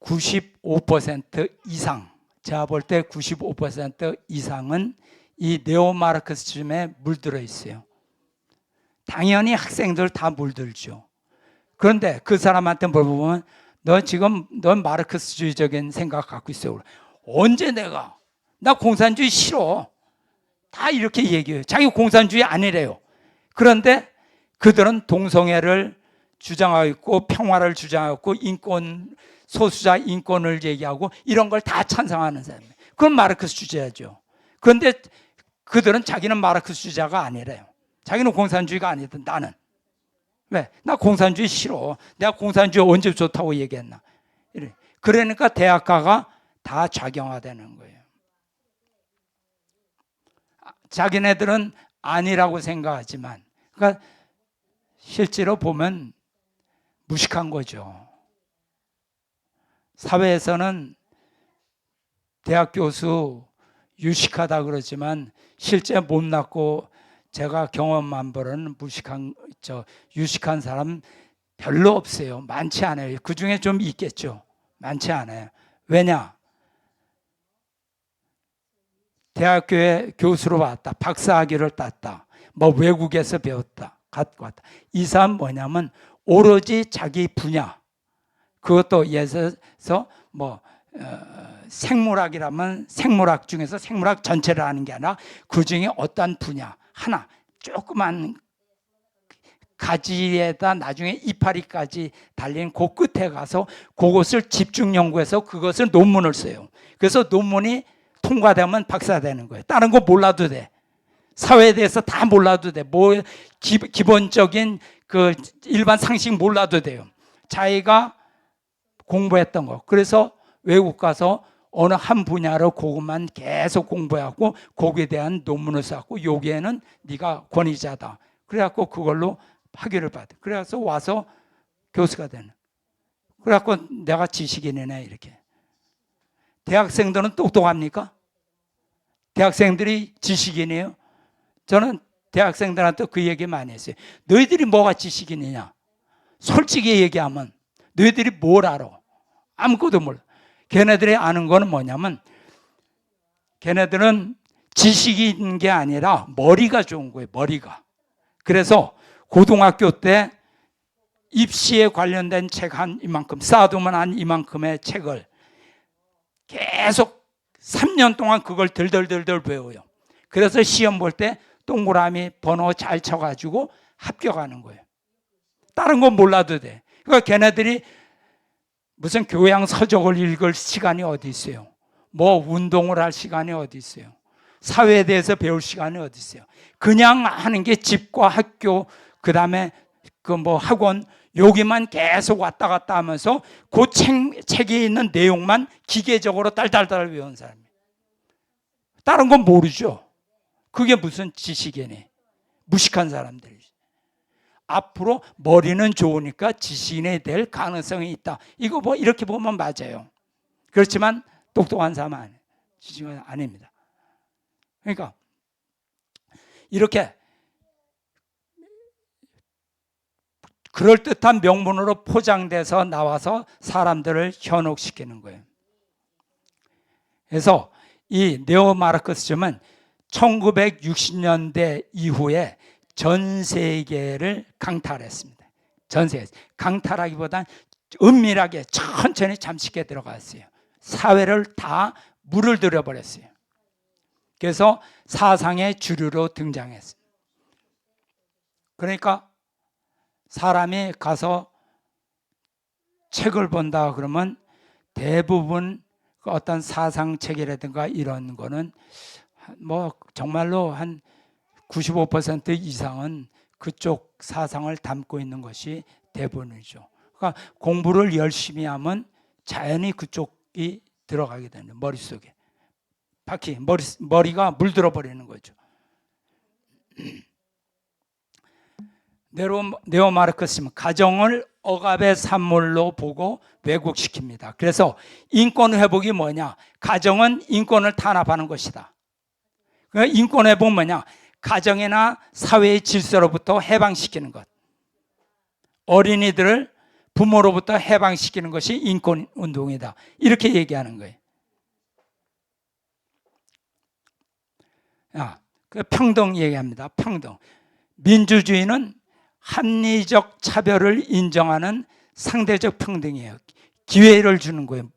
95% 이상, 제가 볼 때 95% 이상은 이 네오마르크스즘에 물들어 있어요. 당연히 학생들 다 물들죠. 그런데 그 사람한테 물어보면 넌 마르크스주의적인 생각 갖고 있어요. 언제 나 공산주의 싫어. 다 이렇게 얘기해요. 자기 공산주의 아니래요. 그런데 그들은 동성애를 주장하고 있고 평화를 주장하고 있고 인권, 소수자 인권을 얘기하고 이런 걸 다 찬성하는 사람이에요. 그건 마르크스주의자죠. 그런데 그들은 자기는 마르크스주의자가 아니래요. 자기는 공산주의가 아니든 나는. 왜? 나 공산주의 싫어. 내가 공산주의 언제 좋다고 얘기했나. 그러니까 대학가가 다 좌경화되는 거예요. 자기네들은 아니라고 생각하지만 그러니까 실제로 보면 무식한 거죠. 사회에서는 대학 교수 유식하다 그러지만 실제 못났고 제가 경험한 바로는 유식한 사람 별로 없어요. 많지 않아요. 그 중에 좀 있겠죠. 많지 않아요. 왜냐? 대학교에 교수로 왔다. 박사학위를 땄다. 뭐 외국에서 배웠다. 갖고 왔다. 이 사람 뭐냐면 오로지 자기 분야. 그것도 예를 들어서 뭐 생물학이라면 생물학 중에서 생물학 전체를 아는 게 아니라 그 중에 어떤 분야 하나 조그만 가지에다 나중에 이파리까지 달린 그 끝에 가서 그것을 집중 연구해서 그것을 논문을 써요. 그래서 논문이 통과되면 박사 되는 거예요. 다른 거 몰라도 돼. 사회에 대해서 다 몰라도 돼. 뭐 기본적인 그 일반 상식 몰라도 돼요. 자기가 공부했던 거. 그래서 외국 가서 어느 한 분야로 그것만 계속 공부해갖고 거기에 대한 논문을 써갖고 여기에는 네가 권위자다. 그래갖고 그걸로 학위를 받아. 그래서 와서 교수가 되는. 그래갖고 내가 지식인이네 이렇게. 대학생들은 똑똑합니까? 대학생들이 지식인이에요? 저는 대학생들한테 그 얘기 많이 했어요. 너희들이 뭐가 지식인이냐? 솔직히 얘기하면 너희들이 뭘 알아? 아무것도 몰라. 걔네들이 아는 거는 뭐냐면 걔네들은 지식인 게 아니라 머리가 좋은 거예요. 머리가. 그래서 고등학교 때 입시에 관련된 책 한 이만큼 쌓아두면 한 이만큼의 책을 계속 3년 동안 그걸 덜덜덜덜 배워요. 그래서 시험 볼 때 동그라미 번호 잘 쳐가지고 합격하는 거예요. 다른 건 몰라도 돼. 그러니까 걔네들이 무슨 교양 서적을 읽을 시간이 어디 있어요? 뭐 운동을 할 시간이 어디 있어요? 사회에 대해서 배울 시간이 어디 있어요? 그냥 하는 게 집과 학교, 그 다음에 그 뭐 학원, 여기만 계속 왔다 갔다 하면서 그 책에 있는 내용만 기계적으로 딸딸딸 외운 사람이에요. 다른 건 모르죠. 그게 무슨 지식이니? 무식한 사람들이죠. 앞으로 머리는 좋으니까 지식인이 될 가능성이 있다. 이거 뭐 이렇게 보면 맞아요. 그렇지만 똑똑한 사람은 아니에요. 지식은 아닙니다. 그러니까 이렇게 그럴듯한 명분으로 포장돼서 나와서 사람들을 현혹시키는 거예요. 그래서 이 네오마르크스즘은 1960년대 이후에 전 세계를 강탈했습니다. 전 세계. 강탈하기보단 은밀하게 천천히 잠식해 들어갔어요. 사회를 다 물을 들여버렸어요. 그래서 사상의 주류로 등장했습니다. 그러니까 사람이 가서 책을 본다 그러면 대부분 어떤 사상책이라든가 이런 거는 뭐 정말로 한 95% 이상은 그쪽 사상을 담고 있는 것이 대부분이죠. 그러니까 공부를 열심히 하면 자연히 그쪽이 들어가게 되는 머릿속에. 바퀴, 머리가 물들어 버리는 거죠. 네오마르크스는 가정을 억압의 산물로 보고 왜곡시킵니다. 그래서 인권 회복이 뭐냐? 가정은 인권을 탄압하는 것이다. 그러니까 인권 회복은 뭐냐? 가정이나 사회의 질서로부터 해방시키는 것. 어린이들을 부모로부터 해방시키는 것이 인권 운동이다. 이렇게 얘기하는 거예요. 평등 얘기합니다. 평등. 민주주의는 합리적 차별을 인정하는 상대적 평등이에요. 기회를 주는 거예요.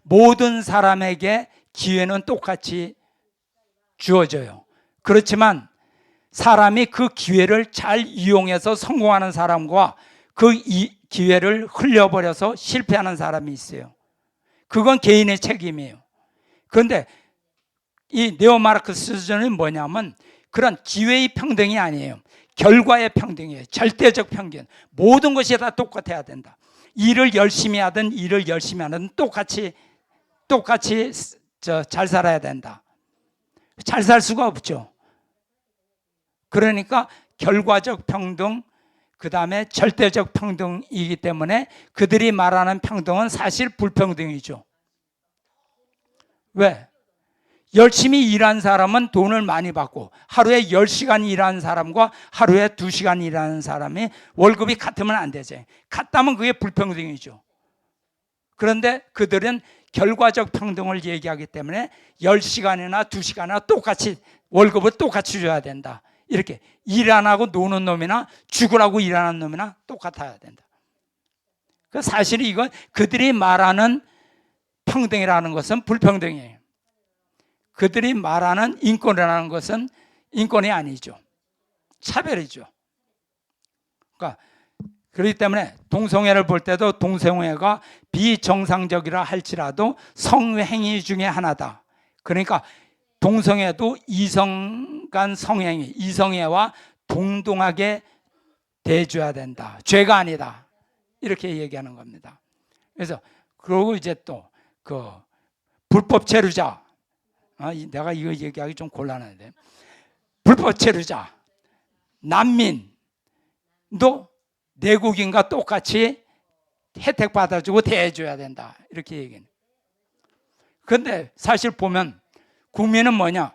모든 사람에게 기회는 똑같이 주어져요. 그렇지만 사람이 그 기회를 잘 이용해서 성공하는 사람과 그 기회를 흘려버려서 실패하는 사람이 있어요. 그건 개인의 책임이에요. 그런데 이 네오마르크스주의는 뭐냐면 그런 기회의 평등이 아니에요. 결과의 평등이에요. 절대적 평등. 모든 것이 다 똑같아야 된다. 일을 열심히 하든 일을 열심히 안 하든 똑같이 잘 살아야 된다. 잘 살 수가 없죠. 그러니까 결과적 평등, 그 다음에 절대적 평등이기 때문에 그들이 말하는 평등은 사실 불평등이죠. 왜? 열심히 일한 사람은 돈을 많이 받고 하루에 10시간 일하는 사람과 하루에 2시간 일하는 사람이 월급이 같으면 안 되죠. 같다면 그게 불평등이죠. 그런데 그들은 결과적 평등을 얘기하기 때문에 10시간이나 2시간이나 똑같이 월급을 똑같이 줘야 된다. 이렇게 일 안 하고 노는 놈이나 죽으라고 일하는 놈이나 똑같아야 된다. 그 사실 이건 그들이 말하는 평등이라는 것은 불평등이에요. 그들이 말하는 인권이라는 것은 인권이 아니죠. 차별이죠. 그러니까 그렇기 때문에 동성애를 볼 때도 동성애가 비정상적이라 할지라도 성행위 중에 하나다. 그러니까 동성애도 이성 간 성행위, 이성애와 동등하게 대해줘야 된다. 죄가 아니다. 이렇게 얘기하는 겁니다. 그래서 그러고 이제 또 그 불법 체류자, 내가 이거 얘기하기 좀 곤란한데, 불법 체류자, 난민도 내국인과 똑같이 혜택 받아주고 대해줘야 된다. 이렇게 얘기해요. 그런데 사실 보면 국민은 뭐냐?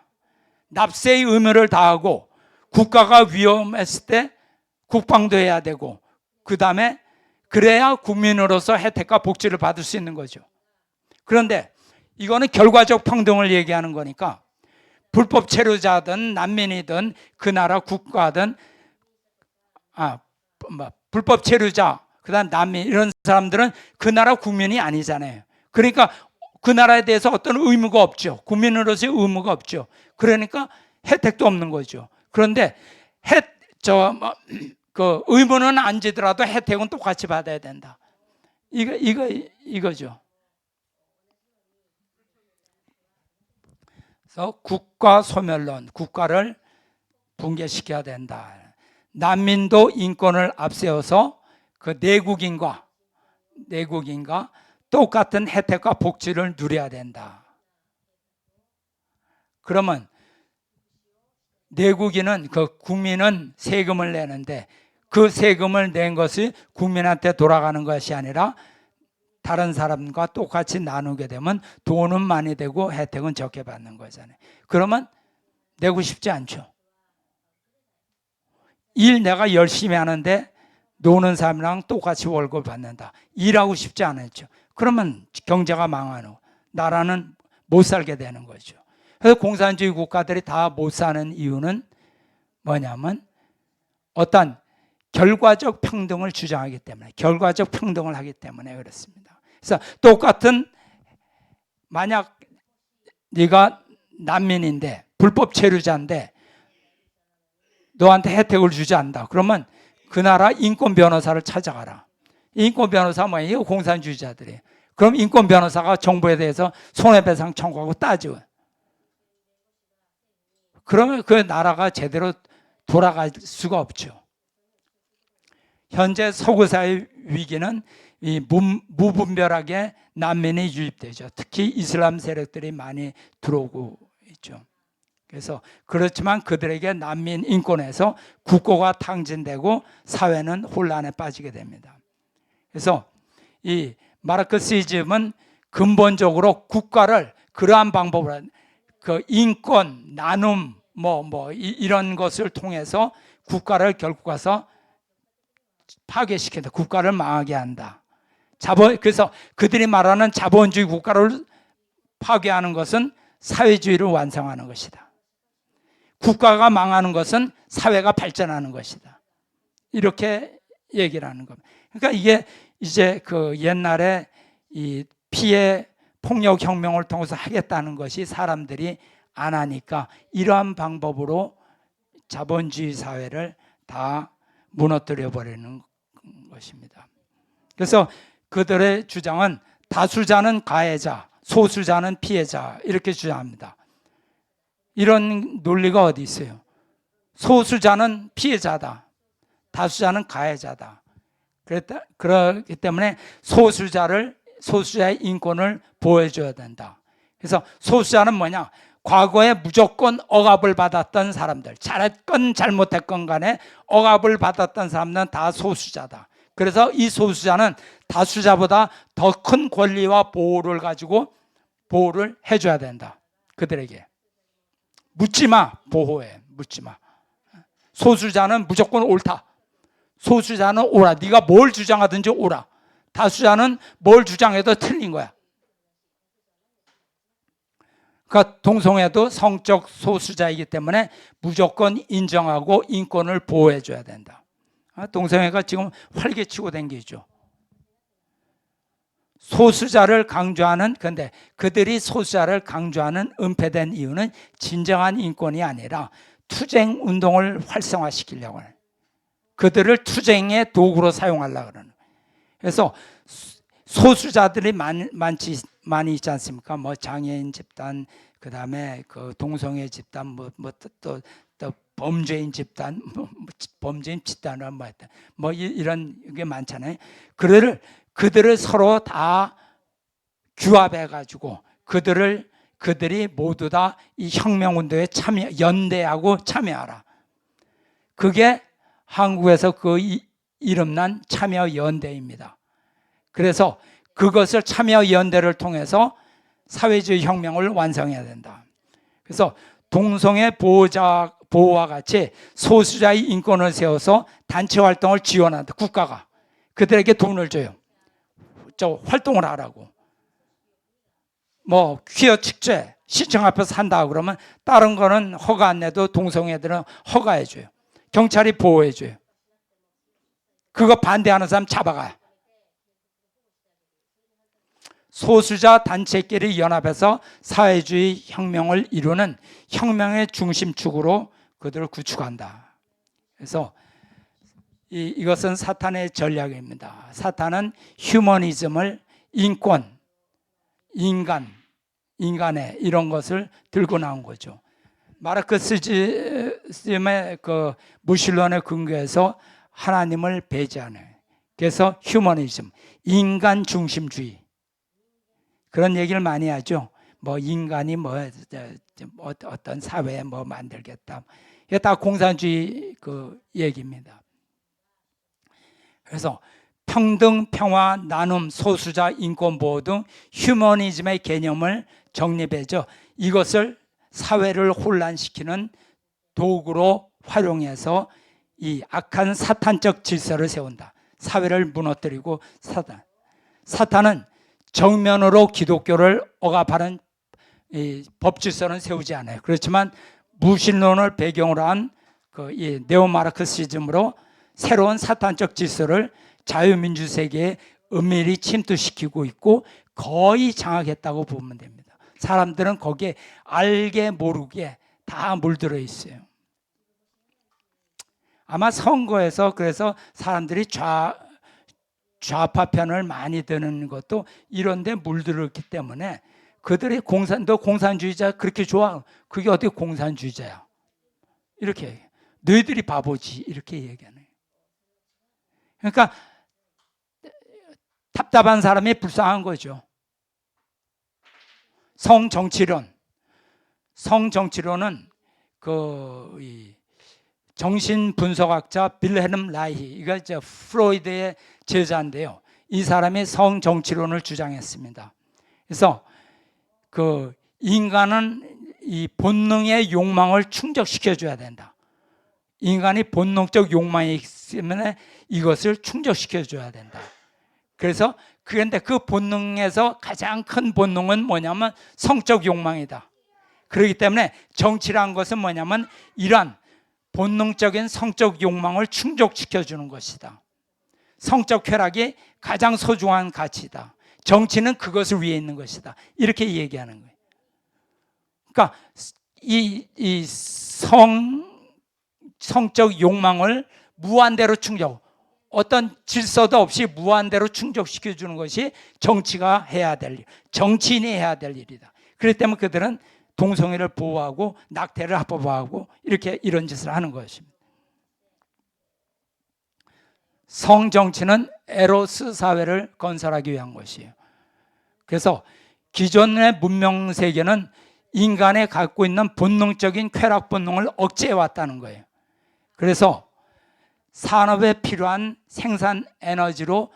납세의 의무를 다하고 국가가 위험했을 때 국방도 해야 되고 그 다음에 그래야 국민으로서 혜택과 복지를 받을 수 있는 거죠. 그런데 이거는 결과적 평등을 얘기하는 거니까 불법 체류자든 난민이든 그 나라 국가든 불법 체류자 그다음 난민 이런 사람들은 그 나라 국민이 아니잖아요. 그러니까 그 나라에 대해서 어떤 의무가 없죠. 국민으로서의 의무가 없죠. 그러니까 혜택도 없는 거죠. 그런데 그 의무는 안 지더라도 혜택은 똑같이 받아야 된다. 이거죠. 그래서 국가 소멸론, 국가를 붕괴시켜야 된다. 난민도 인권을 앞세워서 그 내국인과 똑같은 혜택과 복지를 누려야 된다. 그러면 내국인은 그 국민은 세금을 내는데 그 세금을 낸 것이 국민한테 돌아가는 것이 아니라 다른 사람과 똑같이 나누게 되면 돈은 많이 되고 혜택은 적게 받는 거잖아요. 그러면 내고 싶지 않죠. 일 내가 열심히 하는데 노는 사람이랑 똑같이 월급을 받는다. 일하고 싶지 않았죠. 그러면 경제가 망하고 나라는 못 살게 되는 거죠. 그래서 공산주의 국가들이 다 못 사는 이유는 뭐냐면 어떤 결과적 평등을 주장하기 때문에, 결과적 평등을 하기 때문에 그렇습니다. 그래서 똑같은, 만약 네가 난민인데 불법 체류자인데 너한테 혜택을 주지 않는다. 그러면 그 나라 인권 변호사를 찾아가라. 인권 변호사 뭐예요? 이거 공산주의자들이에요. 그럼 인권 변호사가 정부에 대해서 손해배상 청구하고 따지고, 그러면 그 나라가 제대로 돌아갈 수가 없죠. 현재 서구사회 위기는 이 무분별하게 난민이 유입되죠. 특히 이슬람 세력들이 많이 들어오고 있죠. 그래서 그렇지만 그들에게 난민 인권에서 국고가 탕진되고 사회는 혼란에 빠지게 됩니다. 그래서 이 마르크시즘은 근본적으로 국가를 그러한 방법으로 그 인권, 나눔 이런 것을 통해서 국가를 결국 가서 파괴시킨다. 국가를 망하게 한다. 그래서 그들이 말하는 자본주의 국가를 파괴하는 것은 사회주의를 완성하는 것이다. 국가가 망하는 것은 사회가 발전하는 것이다. 이렇게 얘기를 하는 겁니다. 그러니까 이게 이제 그 옛날에 이 피해 폭력 혁명을 통해서 하겠다는 것이 사람들이 안 하니까 이러한 방법으로 자본주의 사회를 다 무너뜨려 버리는 것입니다. 그래서 그들의 주장은 다수자는 가해자, 소수자는 피해자 이렇게 주장합니다. 이런 논리가 어디 있어요? 소수자는 피해자다. 다수자는 가해자다. 그렇기 때문에 소수자의 인권을 보호해줘야 된다. 그래서 소수자는 뭐냐? 과거에 무조건 억압을 받았던 사람들, 잘했건 잘못했건 간에 억압을 받았던 사람들은 다 소수자다. 그래서 이 소수자는 다수자보다 더 큰 권리와 보호를 가지고 보호를 해줘야 된다. 그들에게 묻지 마, 보호해. 묻지 마. 소수자는 무조건 옳다. 소수자는 옳아. 네가 뭘 주장하든지 옳아. 다수자는 뭘 주장해도 틀린 거야. 그러니까 동성애도 성적 소수자이기 때문에 무조건 인정하고 인권을 보호해 줘야 된다. 동성애가 지금 활개치고 다니죠. 소수자를 강조하는, 근데 그들이 소수자를 강조하는 은폐된 이유는 진정한 인권이 아니라 투쟁 운동을 활성화시키려고 해요. 그들을 투쟁의 도구로 사용하려고 그러는. 그래서 소수자들이 많이 있지 않습니까? 뭐 장애인 집단, 그 다음에 그 동성애 집단, 또 범죄인 집단, 범죄인 집단은 뭐 이런 게 많잖아요. 그들을 서로 다 규합해가지고 그들이 모두 다 이 혁명운동에 연대하고 참여하라. 그게 한국에서 그 이름난 참여연대입니다. 그래서 그것을 참여연대를 통해서 사회주의 혁명을 완성해야 된다. 그래서 동성애 보호와 같이 소수자의 인권을 세워서 단체 활동을 지원한다. 국가가 그들에게 돈을 줘요. 활동을 하라고. 뭐 퀴어 축제 시청 앞에서 한다 그러면 다른 거는 허가 안 내도 동성애들은 허가해 줘요. 경찰이 보호해 줘요. 그거 반대하는 사람 잡아가요. 소수자 단체끼리 연합해서 사회주의 혁명을 이루는 혁명의 중심축으로 그들을 구축한다. 그래서 이것은 사탄의 전략입니다. 사탄은 휴머니즘을 인권, 인간의 이런 것을 들고 나온 거죠. 마르크시즘의 그 무신론의 근거에서 하나님을 배제하는, 그래서 휴머니즘, 인간 중심주의 그런 얘기를 많이 하죠. 뭐 인간이 어떤 사회에 뭐 만들겠다. 이게 다 공산주의 그 얘기입니다. 그래서 평등, 평화, 나눔, 소수자, 인권 보호 등 휴머니즘의 개념을 정립해서 이것을 사회를 혼란시키는 도구로 활용해서 이 악한 사탄적 질서를 세운다. 사회를 무너뜨리고 사탄은 정면으로 기독교를 억압하는 법 질서는 세우지 않아요. 그렇지만 무신론을 배경으로 한 이 네오마르크시즘으로 새로운 사탄적 질서를 자유민주 세계에 은밀히 침투시키고 있고 거의 장악했다고 보면 됩니다. 사람들은 거기에 알게 모르게 다 물들어 있어요. 아마 선거에서 그래서 사람들이 좌파 편을 많이 드는 것도 이런데 물들었기 때문에 그들이 너 공산주의자 그렇게 좋아? 그게 어떻게 공산주의자야? 이렇게 너희들이 바보지 이렇게 얘기하네요. 그러니까 답답한 사람이 불쌍한 거죠. 성정치론은 정신분석학자 빌헬름 라이히, 이거 프로이드의 제자인데요. 이 사람이 성정치론을 주장했습니다. 그래서 그 인간은 이 본능의 욕망을 충족시켜줘야 된다. 인간이 본능적 욕망이 있으면 이것을 충족시켜줘야 된다. 그래서 그런데 그 본능에서 가장 큰 본능은 뭐냐면 성적 욕망이다. 그렇기 때문에 정치란 것은 뭐냐면 이러한 본능적인 성적 욕망을 충족시켜주는 것이다. 성적 쾌락이 가장 소중한 가치다. 정치는 그것을 위해 있는 것이다. 이렇게 얘기하는 거예요. 그러니까 이 성적 욕망을 무한대로 어떤 질서도 없이 무한대로 충족시켜주는 것이 정치가 해야 될 일, 정치인이 해야 될 일이다. 그렇기 때문에 그들은 동성애를 보호하고 낙태를 합법화하고 이런 짓을 하는 것입니다. 성정치는 에로스 사회를 건설하기 위한 것이에요. 그래서 기존의 문명 세계는 인간에 갖고 있는 본능적인 쾌락 본능을 억제해 왔다는 거예요. 그래서 산업에 필요한 생산 에너지로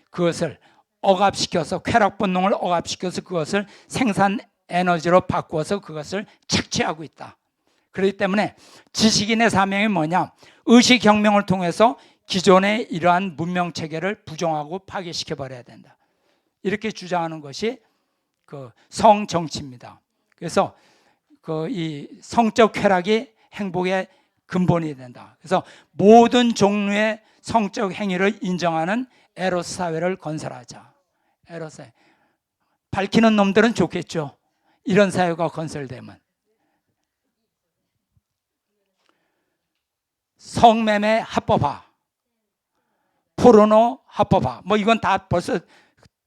그것을 억압시켜서, 쾌락 본능을 억압시켜서 그것을 생산 에너지로 바꾸어서 그것을 착취하고 있다. 그렇기 때문에 지식인의 사명이 뭐냐? 의식혁명을 통해서 기존의 이러한 문명 체계를 부정하고 파괴시켜 버려야 된다. 이렇게 주장하는 것이 그 성정치입니다. 그래서 이 성적 쾌락이 행복의 근본이 된다. 그래서 모든 종류의 성적 행위를 인정하는 에로스 사회를 건설하자. 에로스 사회. 밝히는 놈들은 좋겠죠. 이런 사회가 건설되면. 성매매 합법화, 포르노 합법화, 뭐 이건 다 벌써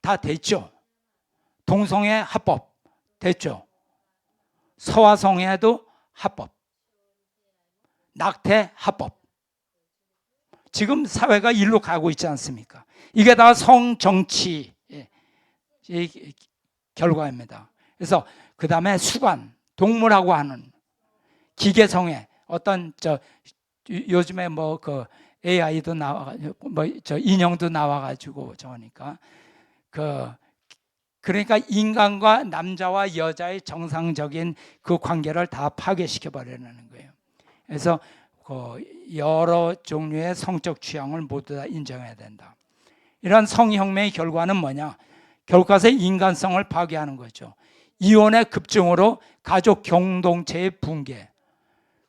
다 됐죠. 동성애 합법 됐죠. 서화성애도 합법, 낙태 합법. 지금 사회가 일로 가고 있지 않습니까? 이게 다 성정치의 결과입니다. 그래서 그 다음에 수관, 동물하고 하는 기계성애, 어떤 요즘에 뭐 그 AI도 나와가지고 뭐 인형도 나와가지고 저니까 그러니까 인간과 남자와 여자의 정상적인 그 관계를 다 파괴시켜 버리는 거예요. 그래서 여러 종류의 성적 취향을 모두 다 인정해야 된다. 이러한 성혁명의 결과는 뭐냐? 결과서 인간성을 파괴하는 거죠. 이혼의 급증으로 가족 공동체의 붕괴.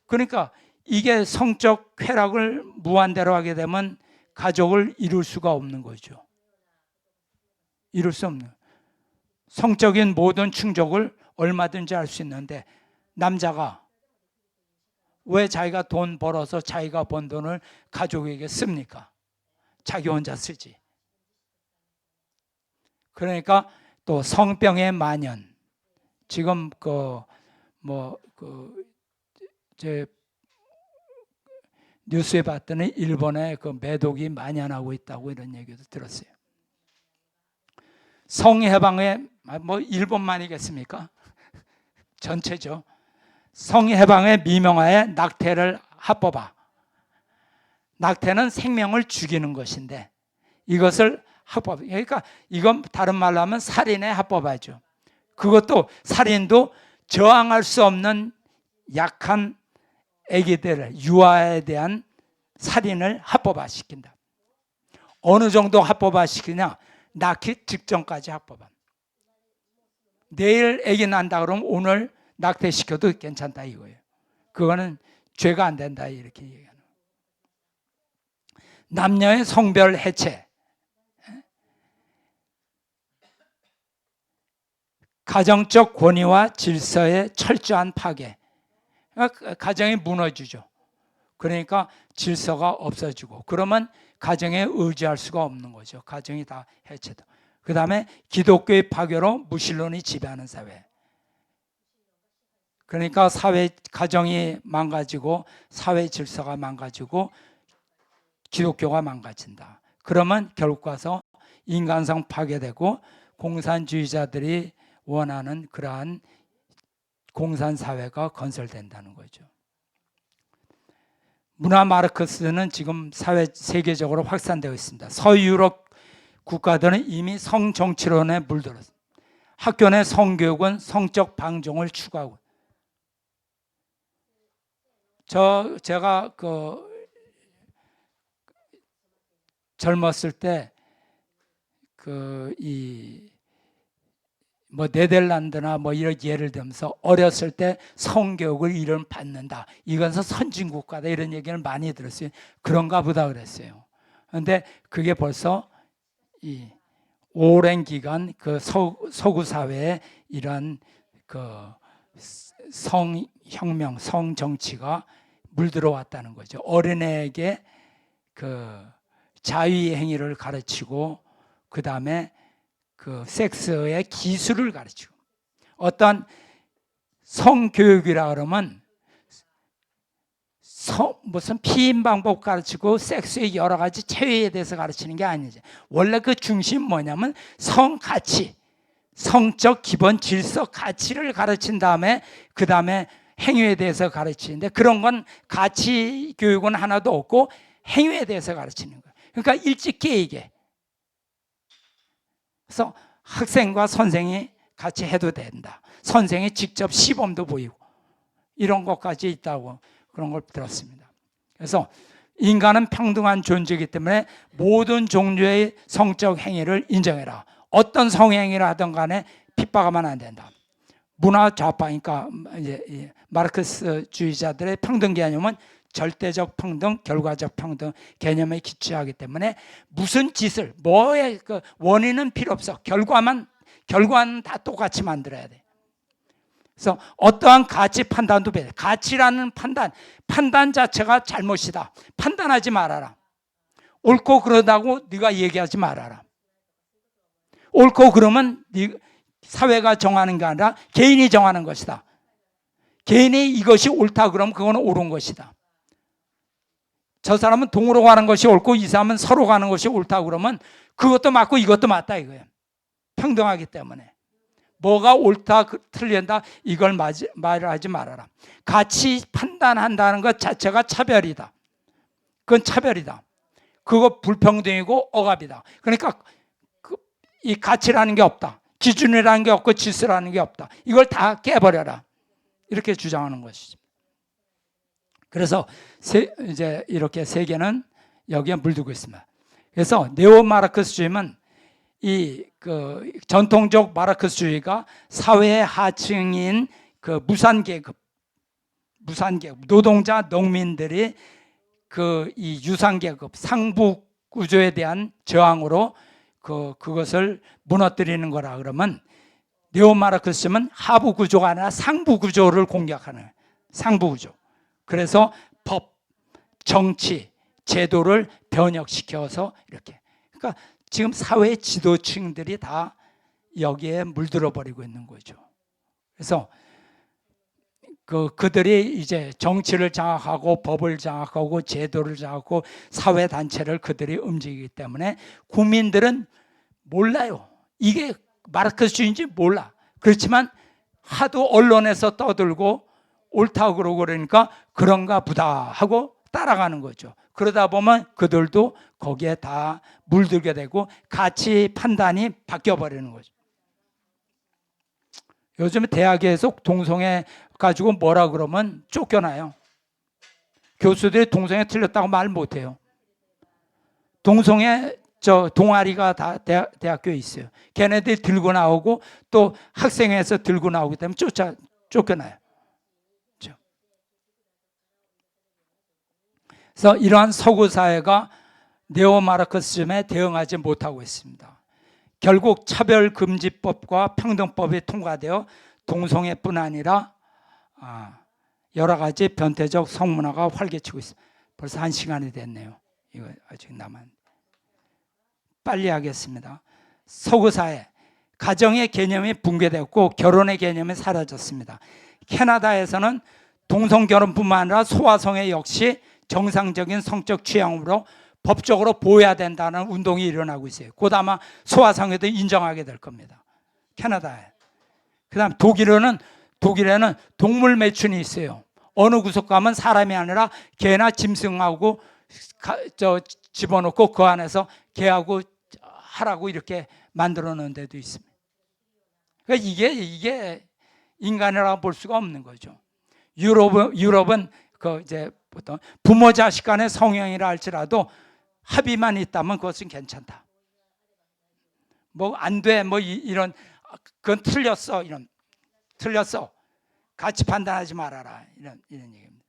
그러니까 이게 성적 쾌락을 무한대로 하게 되면 가족을 이룰 수가 없는 거죠. 이룰 수 없는. 성적인 모든 충족을 얼마든지 할 수 있는데 남자가 왜 자기가 돈 벌어서 자기가 번 돈을 가족에게 씁니까? 자기 혼자 쓰지. 그러니까 또 성병의 만연. 지금 제 뉴스에 봤더니 일본에 그 매독이 만연하고 있다고 이런 얘기도 들었어요. 성해방에 뭐 일본만이겠습니까? 전체죠. 성해방의 미명하에 낙태를 합법화. 낙태는 생명을 죽이는 것인데 이것을 합법. 그러니까 이건 다른 말로 하면 살인의 합법화죠. 그것도 살인도 저항할 수 없는 약한 아기들을 유아에 대한 살인을 합법화시킨다. 어느 정도 합법화시키냐? 낳기 직전까지 합법화. 내일 아기 난다 그러면 오늘 낙태시켜도 괜찮다 이거예요. 그거는 죄가 안 된다 이렇게 얘기하는. 남녀의 성별 해체, 가정적 권위와 질서의 철저한 파괴. 가정이 무너지죠. 그러니까 질서가 없어지고 그러면 가정에 의지할 수가 없는 거죠. 가정이 다 해체돼. 그 다음에 기독교의 파괴로 무신론이 지배하는 사회. 그러니까 가정이 망가지고 사회 질서가 망가지고 기독교가 망가진다. 그러면 결국 가서 인간성 파괴되고 공산주의자들이 원하는 그러한 공산사회가 건설된다는 거죠. 문화 마르크스는 지금 세계적으로 확산되어 있습니다. 서유럽 국가들은 이미 성정치론에 물들었습니다. 학교 내 성교육은 성적 방종을 추구하고. 제가 젊었을 때 네덜란드나 이런 예를 들면서 어렸을 때 성교육을 이런 받는다. 이것은 선진국가다 이런 얘기를 많이 들었어요. 그런가 보다 그랬어요. 그런데 그게 벌써 이 오랜 기간 서구 사회에 이런 성혁명, 성정치가 물들어 왔다는 거죠. 어린애에게 자위 행위를 가르치고 그 다음에 섹스의 기술을 가르치고 어떤 성교육이라 그러면 무슨 피임 방법 가르치고 섹스의 여러 가지 체외에 대해서 가르치는 게 아니죠. 원래 그 중심 뭐냐면 성가치, 성적 기본 질서 가치를 가르친 다음에 그 다음에 행위에 대해서 가르치는데, 그런 건 가치 교육은 하나도 없고 행위에 대해서 가르치는 거예요. 그러니까 일찍 깨이게. 그래서 학생과 선생이 같이 해도 된다. 선생이 직접 시범도 보이고 이런 것까지 있다고 그런 걸 들었습니다. 그래서 인간은 평등한 존재이기 때문에 모든 종류의 성적 행위를 인정해라. 어떤 성행위를 하든 간에 핍박하면 안 된다. 문화 좌파니까 이제 마르크스주의자들의 평등 개념은 절대적 평등, 결과적 평등 개념에 기초하기 때문에 무슨 짓을 뭐의 그 원인은 필요 없어. 결과는 다 똑같이 만들어야 돼. 그래서 어떠한 가치 판단도 배려. 가치라는 판단 자체가 잘못이다. 판단하지 말아라. 옳고 그러다고 네가 얘기하지 말아라. 옳고 그러면 사회가 정하는 게 아니라 개인이 정하는 것이다. 개인이 이것이 옳다 그러면 그건 옳은 것이다. 저 사람은 동으로 가는 것이 옳고 이 사람은 서로 가는 것이 옳다 그러면 그것도 맞고 이것도 맞다 이거예요. 평등하기 때문에. 뭐가 옳다 틀린다 이걸 말하지 말아라. 가치 판단한다는 것 자체가 차별이다. 그건 차별이다. 그거 불평등이고 억압이다. 그러니까 이 가치라는 게 없다. 기준이라는 게 없고 질서라는 게 없다. 이걸 다 깨버려라. 이렇게 주장하는 것이죠. 그래서 이제 이렇게 세계는 여기에 물들고 있습니다. 그래서 네오 마르크스주의는 그 전통적 마르크스주의가 사회의 하층인 그 무산계급, 노동자, 농민들이 이 유산계급, 상부 구조에 대한 저항으로 그것을 무너뜨리는 거라 그러면, 네오 마르크스주의는 하부 구조가 아니라 상부 구조를 공격하는 상부 구조. 그래서 법, 정치, 제도를 변혁시켜서 이렇게. 그러니까 지금 사회 지도층들이 다 여기에 물들어 버리고 있는 거죠. 그래서 그들이 이제 정치를 장악하고 법을 장악하고 제도를 장악하고 사회 단체를 그들이 움직이기 때문에 국민들은 몰라요. 이게 마르크스주의인지 몰라. 그렇지만 하도 언론에서 떠들고 옳다고 그러고 그러니까 그런가 보다 하고 따라가는 거죠. 그러다 보면 그들도 거기에 다 물들게 되고 가치 판단이 바뀌어버리는 거죠. 요즘 대학에서 동성애 가지고 뭐라 그러면 쫓겨나요. 교수들이 동성애 틀렸다고 말 못해요. 동성애 동아리가 다 대학교에 있어요. 걔네들이 들고 나오고 또 학생회에서 들고 나오기 때문에 쫓겨나요. 그래서 이러한 서구 사회가 네오 마르크스즘에 대응하지 못하고 있습니다. 결국 차별금지법과 평등법이 통과되어 동성애뿐 아니라 여러 가지 변태적 성문화가 활개치고 있습니다. 벌써 1시간이 됐네요. 이거 아직 빨리 하겠습니다. 서구 사회, 가정의 개념이 붕괴되었고 결혼의 개념이 사라졌습니다. 캐나다에서는 동성결혼뿐만 아니라 소아성애 역시 정상적인 성적 취향으로 법적으로 보호해야 된다는 운동이 일어나고 있어요. 곧 아마 소아성애도 인정하게 될 겁니다. 캐나다에. 그 다음 독일에는 동물 매춘이 있어요. 어느 구석 가면 사람이 아니라 개나 짐승하고 집어넣고 그 안에서 개하고 하라고 이렇게 만들어 놓은 데도 있습니다. 그러니까 이게 인간이라고 볼 수가 없는 거죠. 유럽은 이제 보통 부모 자식 간의 성형이라 할지라도 합의만 있다면 그것은 괜찮다. 뭐 안 돼, 뭐 이런 그건 틀렸어, 틀렸어. 같이 판단하지 말아라 이런 얘기입니다.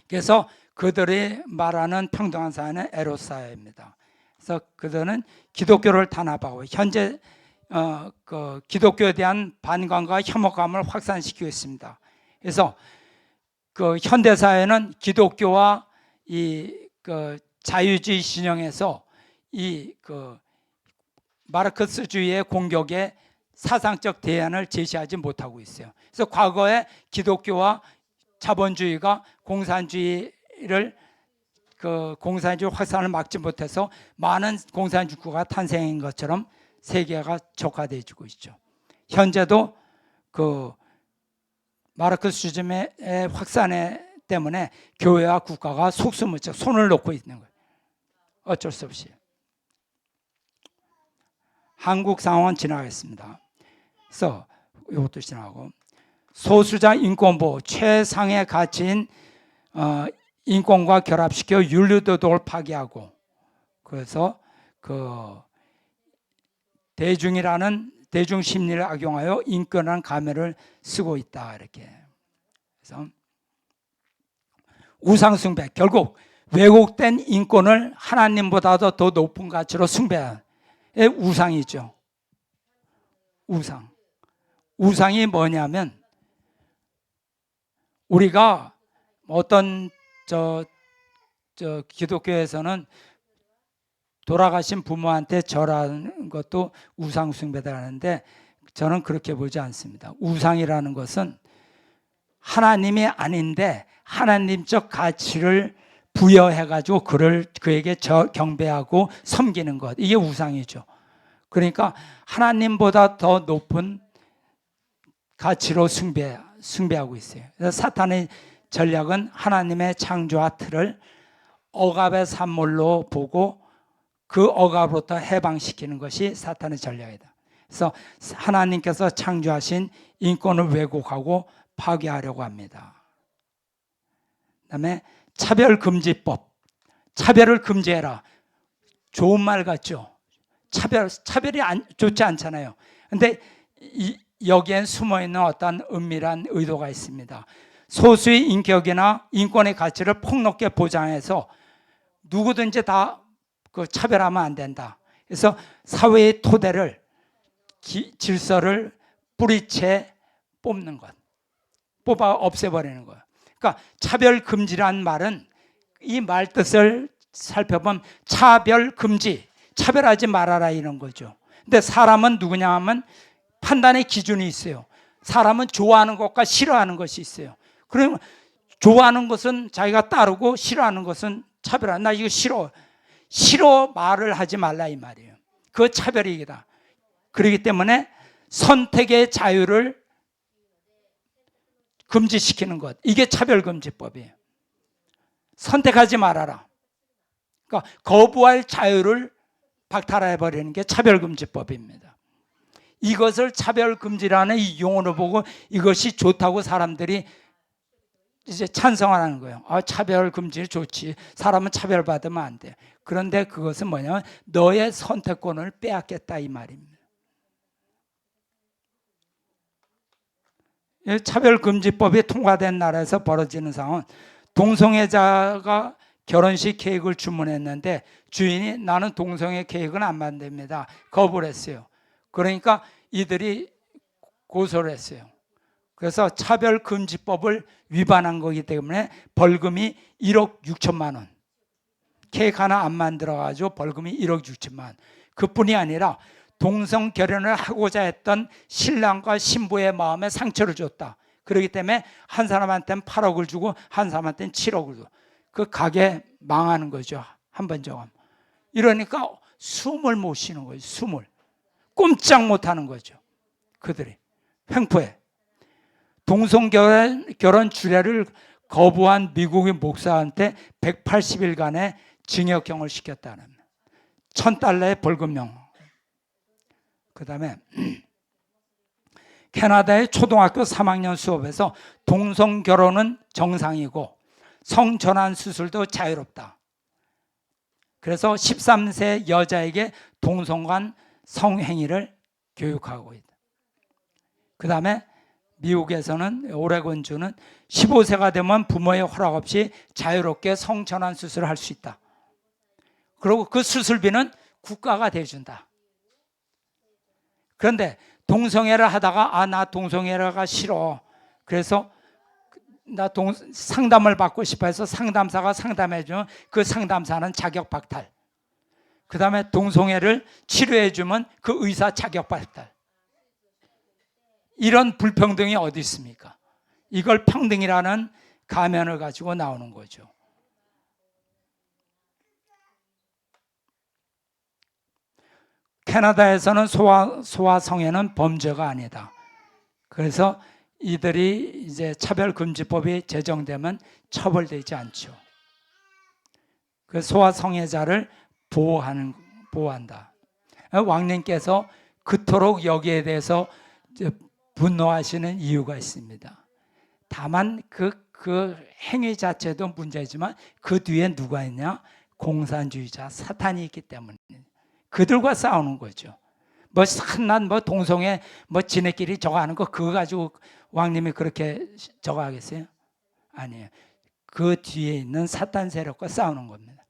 그래서 그들이 말하는 평등한 사회는 에로스 사회입니다. 그래서 그들은 기독교를 탄압하고 현재 기독교에 대한 반감과 혐오감을 확산시키고 있습니다. 그래서 현대 사회는 기독교와 자유주의 진영에서 마르크스주의의 공격에 사상적 대안을 제시하지 못하고 있어요. 그래서 과거에 기독교와 자본주의가 공산주의 확산을 막지 못해서 많은 공산주의가 탄생한 것처럼 세계가 적화되어지고 있죠. 현재도 그 마르크시즘의 확산에 때문에 교회와 국가가 속수무책 손을 놓고 있는 거예요. 어쩔 수 없이. 한국 상황은 지나가겠습니다. 그래서 이것도 지나가고, 소수자 인권보호 최상의 가치인 인권과 결합시켜 윤리도덕을 파괴하고, 그래서 그 대중 심리를 악용하여 인권이라는 가면을 쓰고 있다, 이렇게. 그래서 우상 숭배, 결국 왜곡된 인권을 하나님보다도 더 높은 가치로 숭배하는 우상이죠. 우상이 뭐냐면, 우리가 어떤 기독교에서는 돌아가신 부모한테 절하는 것도 우상 숭배다 하는데, 저는 그렇게 보지 않습니다. 우상이라는 것은 하나님이 아닌데 하나님적 가치를 부여해가지고 그에게 경배하고 섬기는 것, 이게 우상이죠. 그러니까 하나님보다 더 높은 가치로 숭배하고 있어요. 그래서 사탄의 전략은 하나님의 창조와 틀을 억압의 산물로 보고 그 억압으로부터 해방시키는 것이 사탄의 전략이다. 그래서 하나님께서 창조하신 인권을 왜곡하고 파괴하려고 합니다. 그다음에 차별금지법, 차별을 금지해라. 좋은 말 같죠? 차별이 좋지 않잖아요. 근데 여기엔 숨어있는 어떤 은밀한 의도가 있습니다. 소수의 인격이나 인권의 가치를 폭넓게 보장해서 누구든지 다 그 차별하면 안 된다. 그래서 사회의 토대를, 질서를 뿌리채 뽑는 것, 뽑아 없애버리는 거예요. 그러니까 차별금지란 말은 이 말 뜻을 살펴보면 차별금지, 차별하지 말아라 이런 거죠. 근데 사람은 누구냐 하면 판단의 기준이 있어요. 사람은 좋아하는 것과 싫어하는 것이 있어요. 그러면 좋아하는 것은 자기가 따르고 싫어하는 것은 차별하는, 나 이거 싫어 말을 하지 말라 이 말이에요. 그거 차별이다. 그렇기 때문에 선택의 자유를 금지시키는 것, 이게 차별금지법이에요. 선택하지 말아라. 그러니까 거부할 자유를 박탈해버리는 게 차별금지법입니다. 이것을 차별금지라는 이 용어를 보고 이것이 좋다고 사람들이 이제 찬성하는 거예요. 차별금지 좋지. 사람은 차별받으면 안 돼. 그런데 그것은 뭐냐면 너의 선택권을 빼앗겠다 이 말입니다. 차별금지법이 통과된 나라에서 벌어지는 상황은, 동성애자가 결혼식 케이크를 주문했는데 주인이 나는 동성애 케이크는 안 만듭니다, 거부를 했어요. 그러니까 이들이 고소를 했어요. 그래서 차별금지법을 위반한 거기 때문에 벌금이 1억 6천만 원. 케이크 하나 안 만들어가지고 벌금이 1억 6천만 원. 그뿐이 아니라 동성 결혼을 하고자 했던 신랑과 신부의 마음에 상처를 줬다. 그렇기 때문에 한 사람한테는 8억을 주고 한 사람한테는 7억을 주고 그 가게 망하는 거죠. 한 번 정하면. 이러니까 숨을 못 쉬는 거죠. 숨을. 꼼짝 못하는 거죠. 그들이. 횡포해. 동성결혼 주례를 거부한 미국의 목사한테 180일간의 징역형을 시켰다는, $1,000의 벌금형. 그 다음에 캐나다의 초등학교 3학년 수업에서 동성결혼은 정상이고 성전환 수술도 자유롭다. 그래서 13세 여자에게 동성간 성행위를 교육하고 있다. 그 다음에 미국에서는, 오레곤주는 15세가 되면 부모의 허락 없이 자유롭게 성전환 수술을 할 수 있다. 그리고 그 수술비는 국가가 대준다. 그런데 동성애를 하다가 나 동성애가 싫어. 그래서 나 상담을 받고 싶어 해서 상담사가 상담해주면 그 상담사는 자격 박탈. 그 다음에 동성애를 치료해주면 그 의사 자격 박탈. 이런 불평등이 어디 있습니까? 이걸 평등이라는 가면을 가지고 나오는 거죠. 캐나다에서는 소아성애는 범죄가 아니다. 그래서 이들이 이제 차별금지법이 제정되면 처벌되지 않죠. 그 소아성애자를 보호한다. 왕님께서 그토록 여기에 대해서 분노하시는 이유가 있습니다. 다만 그 행위 자체도 문제지만 그 뒤에 누가 있냐? 공산주의자 사탄이 있기 때문에 그들과 싸우는 거죠. 뭐 한낱 뭐 동성애 뭐 지네끼리 저거 하는 거 그거 가지고 왕님이 그렇게 저거 하겠어요? 아니에요. 그 뒤에 있는 사탄 세력과 싸우는 겁니다.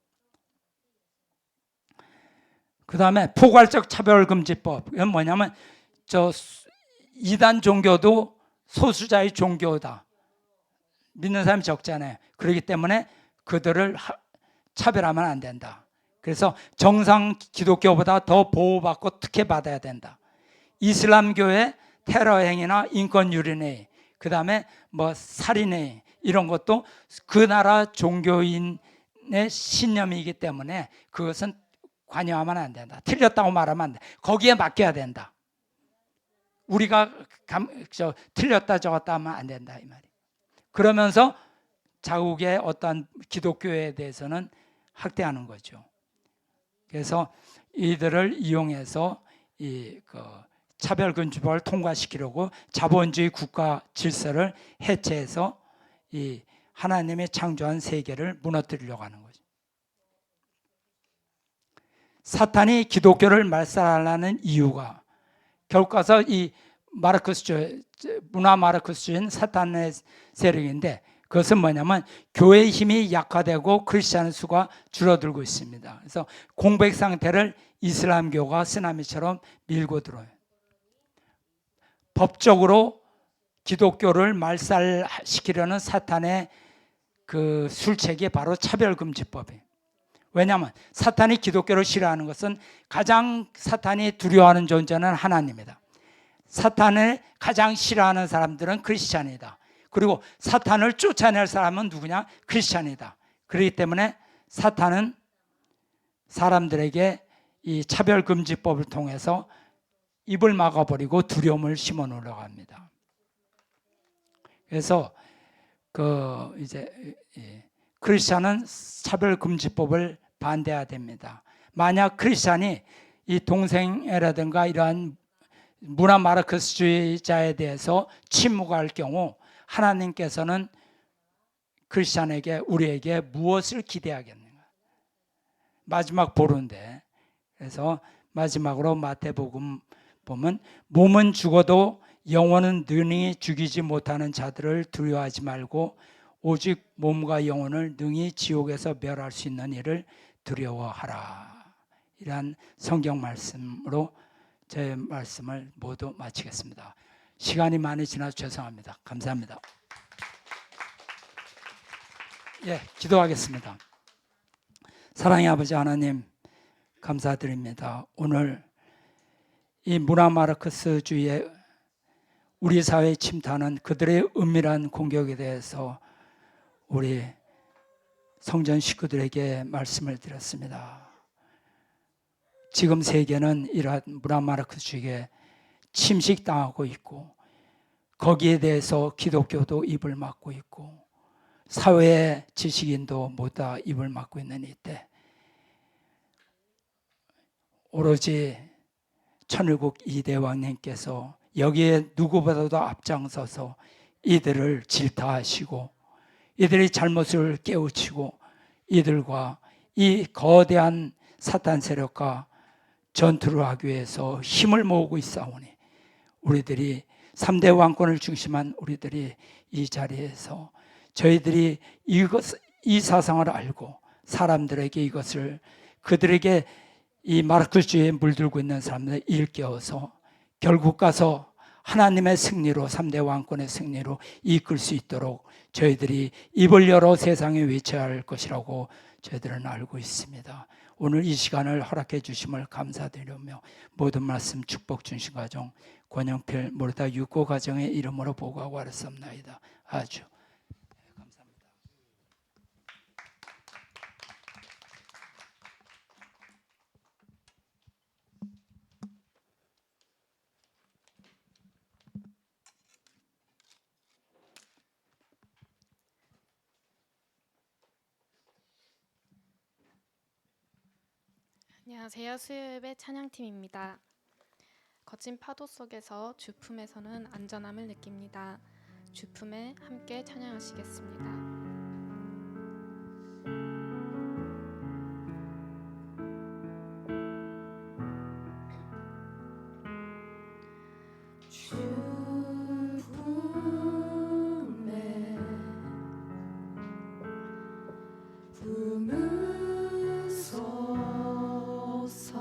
그 다음에 포괄적 차별금지법. 이건 뭐냐면 저 이단 종교도 소수자의 종교다. 믿는 사람이 적잖아요. 그렇기 때문에 그들을 차별하면 안 된다. 그래서 정상 기독교보다 더 보호받고 특혜받아야 된다. 이슬람교의 테러 행위나 인권 유린행, 그 다음에 뭐 살인행 이런 것도 그 나라 종교인의 신념이기 때문에 그것은 관여하면 안 된다. 틀렸다고 말하면 안 돼. 거기에 맡겨야 된다. 우리가 틀렸다 저었다 하면 안 된다 이 말이에요. 그러면서 자국의 어떤 기독교에 대해서는 학대하는 거죠. 그래서 이들을 이용해서 차별금지법을 통과시키려고 자본주의 국가 질서를 해체해서 이 하나님이 창조한 세계를 무너뜨리려고 하는 거죠. 사탄이 기독교를 말살하려는 이유가 결국 가서 이 마르크스주의, 문화 마르크스주의는 사탄의 세력인데 그것은 뭐냐면 교회의 힘이 약화되고 크리스찬 수가 줄어들고 있습니다. 그래서 공백 상태를 이슬람교가 쓰나미처럼 밀고 들어요. 법적으로 기독교를 말살시키려는 사탄의 그 술책이 바로 차별금지법이에요. 왜냐하면 사탄이 기독교를 싫어하는 것은 가장 사탄이 두려워하는 존재는 하나님이다. 사탄을 가장 싫어하는 사람들은 크리스찬이다. 그리고 사탄을 쫓아낼 사람은 누구냐? 크리스찬이다. 그렇기 때문에 사탄은 사람들에게 이 차별금지법을 통해서 입을 막아버리고 두려움을 심어 놓으려고 합니다. 그래서 이제 크리스찬은 차별금지법을 반대해야 됩니다. 만약 크리스찬이 이 동성애라든가 이러한 문화 마르크스주의자에 대해서 침묵할 경우 하나님께서는 크리스찬에게 우리에게 무엇을 기대하겠는가? 마지막 보루인데 그래서 마지막으로 마태복음 보면 몸은 죽어도 영혼은 능히 죽이지 못하는 자들을 두려워하지 말고 오직 몸과 영혼을 능히 지옥에서 멸할 수 있는 일을 두려워하라. 이러한 성경 말씀으로 제 말씀을 모두 마치겠습니다. 시간이 많이 지나서 죄송합니다. 감사합니다. 기도하겠습니다. 사랑의 아버지 하나님 감사드립니다. 오늘 이 문화 마르크스주의의 우리 사회에 침투하는 그들의 은밀한 공격에 대해서 우리 성전 식구들에게 말씀을 드렸습니다. 지금 세계는 이러한 문화 마르크스주의에 침식당하고 있고 거기에 대해서 기독교도 입을 막고 있고 사회의 지식인도 모두 입을 막고 있는 이때 오로지 천일국 이대왕님께서 여기에 누구보다도 앞장서서 이들을 질타하시고 이들의 잘못을 깨우치고 이들과 이 거대한 사탄 세력과 전투를 하기 위해서 힘을 모으고 있사오니 우리들이 3대 왕권을 중심한 우리들이 이 자리에서 저희들이 이 사상을 알고 사람들에게 이것을 그들에게 이 마르크스주의에 물들고 있는 사람들 일깨워서 결국 가서 하나님의 승리로 3대 왕권의 승리로 이끌 수 있도록 저희들이 입을 열어 세상에 외쳐야 할 것이라고 저희들은 알고 있습니다. 오늘 이 시간을 허락해 주심을 감사드리며 모든 말씀 축복 주신 가정 권영필 모르다 육고 가정의 이름으로 보고하고 알았습니다. 아주 감사합니다. 안녕하세요. 수요예배 찬양팀입니다. 거친 파도 속에서 주품에서는 안전함을 느낍니다. 주품에 함께 찬양하시겠습니다. 주품에 품으소서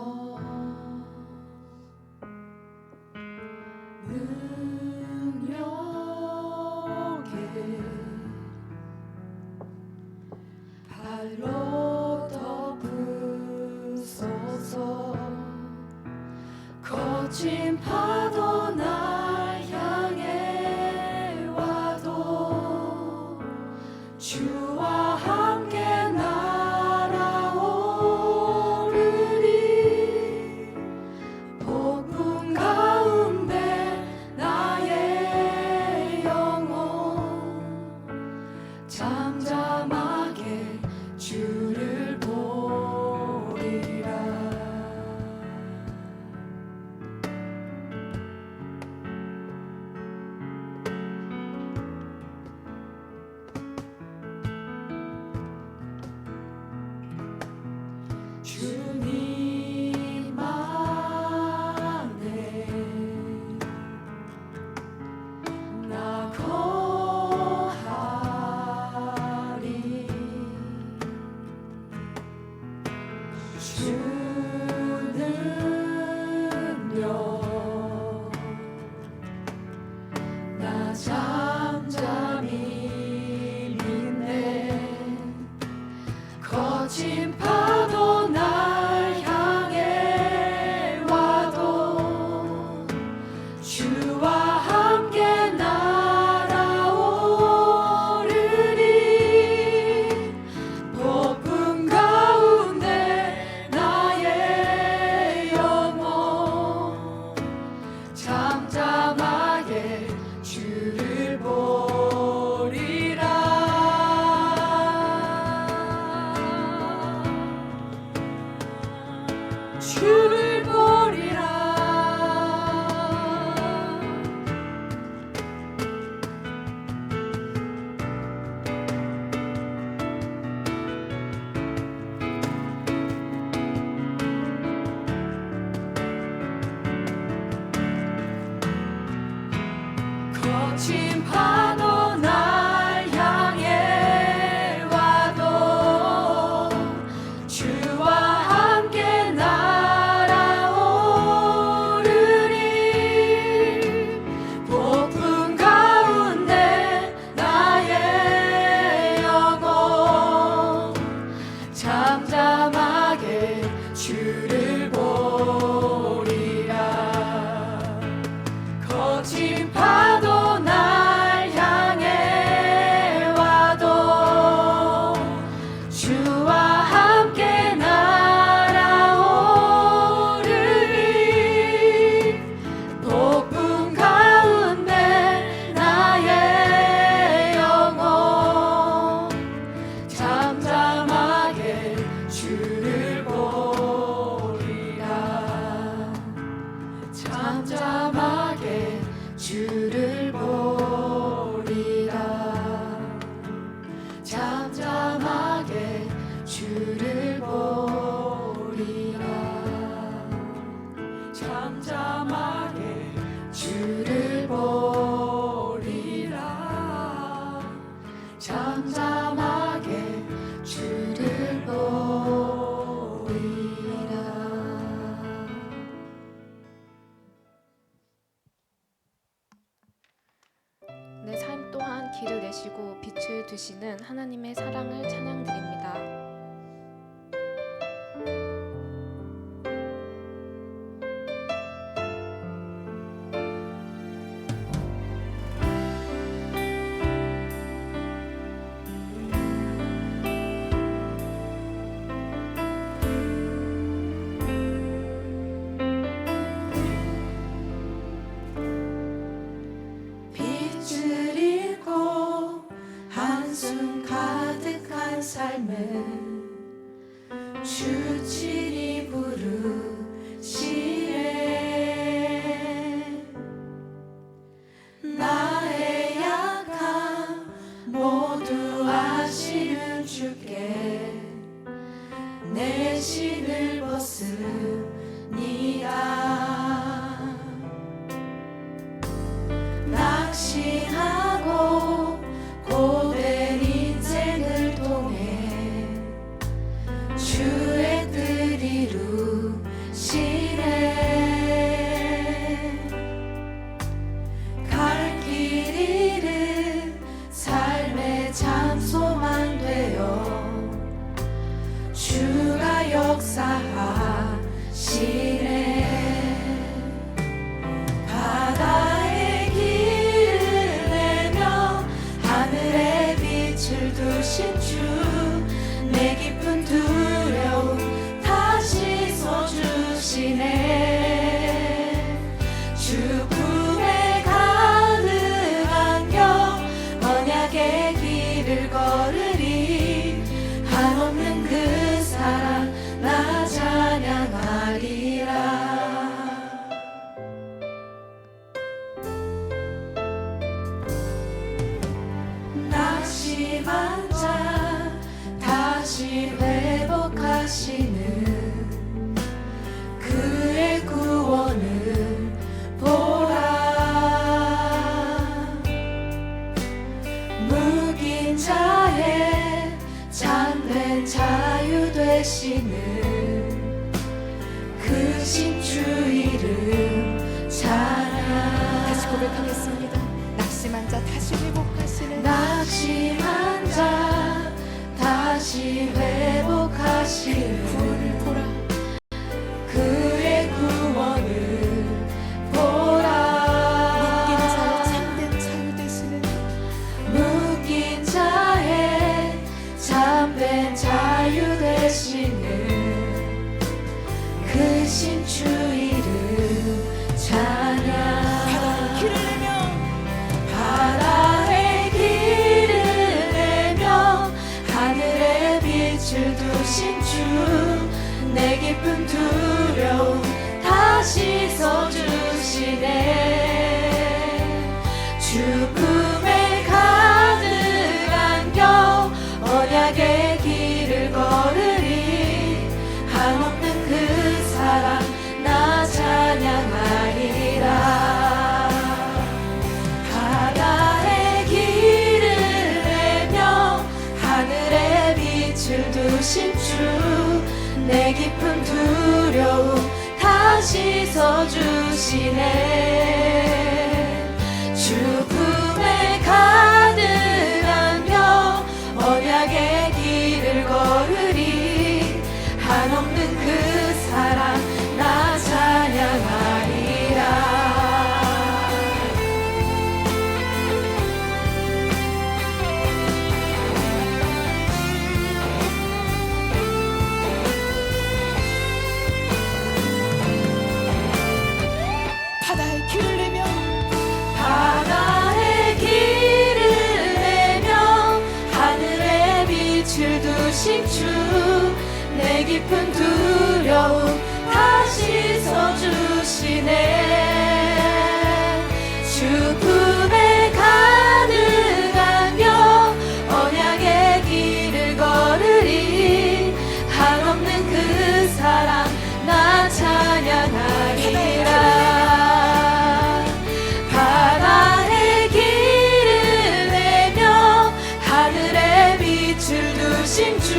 능력에 발로 덮으소서 거친 파도 날 향해 와도 주와 함께 날아오르리 폭풍 가운데 나의 영혼 잠잠하게 주를 보리라. 주님 안에 나 거하리 주 능력 나 잠잠히 믿네 거친 파도 날 향해 와도 주와 함께 날아오르리 폭풍 가운데 나의 영혼 잠잠하게 주를 보리라. 주를 보리라. 거친 파도 날 향해 와도 주와 함께 날아오르리 폭풍 가운데 나의 영혼 잠잠하게 주를 보리라. 거친 파도 날 향해 와도 주와 함께 날아오르리 폭풍 가운데 나의 영혼 잠잠하게 주를 보리라. 잠잠하게 주를 보리라. 잠잠하게 주를 보리라. 잠잠하게 주를 보리라. 잠잠하게 주를 보리라. 내 삶 또한 길을 내시고 빛을 두시는 하나님의 사랑을 찬양드립니다. 빛을 잃고 한숨 가득한 삶을 찬양하리라. 낙심한 자 다시 회복하시는 그의 구원을 보라. 묵인 자의 참된 자유 되시는 그 신주 이름 찬양. 다시 고백하겠습니다. 낙심한 자 다시 회복하시는 낙심한 자 다시 회복하시는 구원을 보라. 그의 구원을 보라. 묶인 자의 참된 자유 되시는 묶인 자의 참된 자유 되시는 그 신주 이름 찬양. 바다에 길을 내며 하늘에 빛을 두신 주 내 깊은 두려움 다시 써주시네. 죽음에 가득 안겨 언약의 길을 걸으리. 한없는 그 사랑 나 찬양하리라. 바다에 길을 내며 하늘에 빛을 두신 주 내 깊은 두려움 다시 써주시네. 죽음에 가득 안겨 언약의 길을 걸으리. 한없는 그 사랑 나 찬양하리라. 바다에 길을 내며 바다에 길을 내며 하늘에 빛을 두신 주 내 깊은 두려움 다시 써주시네. 죽음에 가득 안겨 언약의 길을 걸으리. 한없는 그 사랑 나 찬양하리라. 바다에 길을 내며 하늘에 빛을 두신 주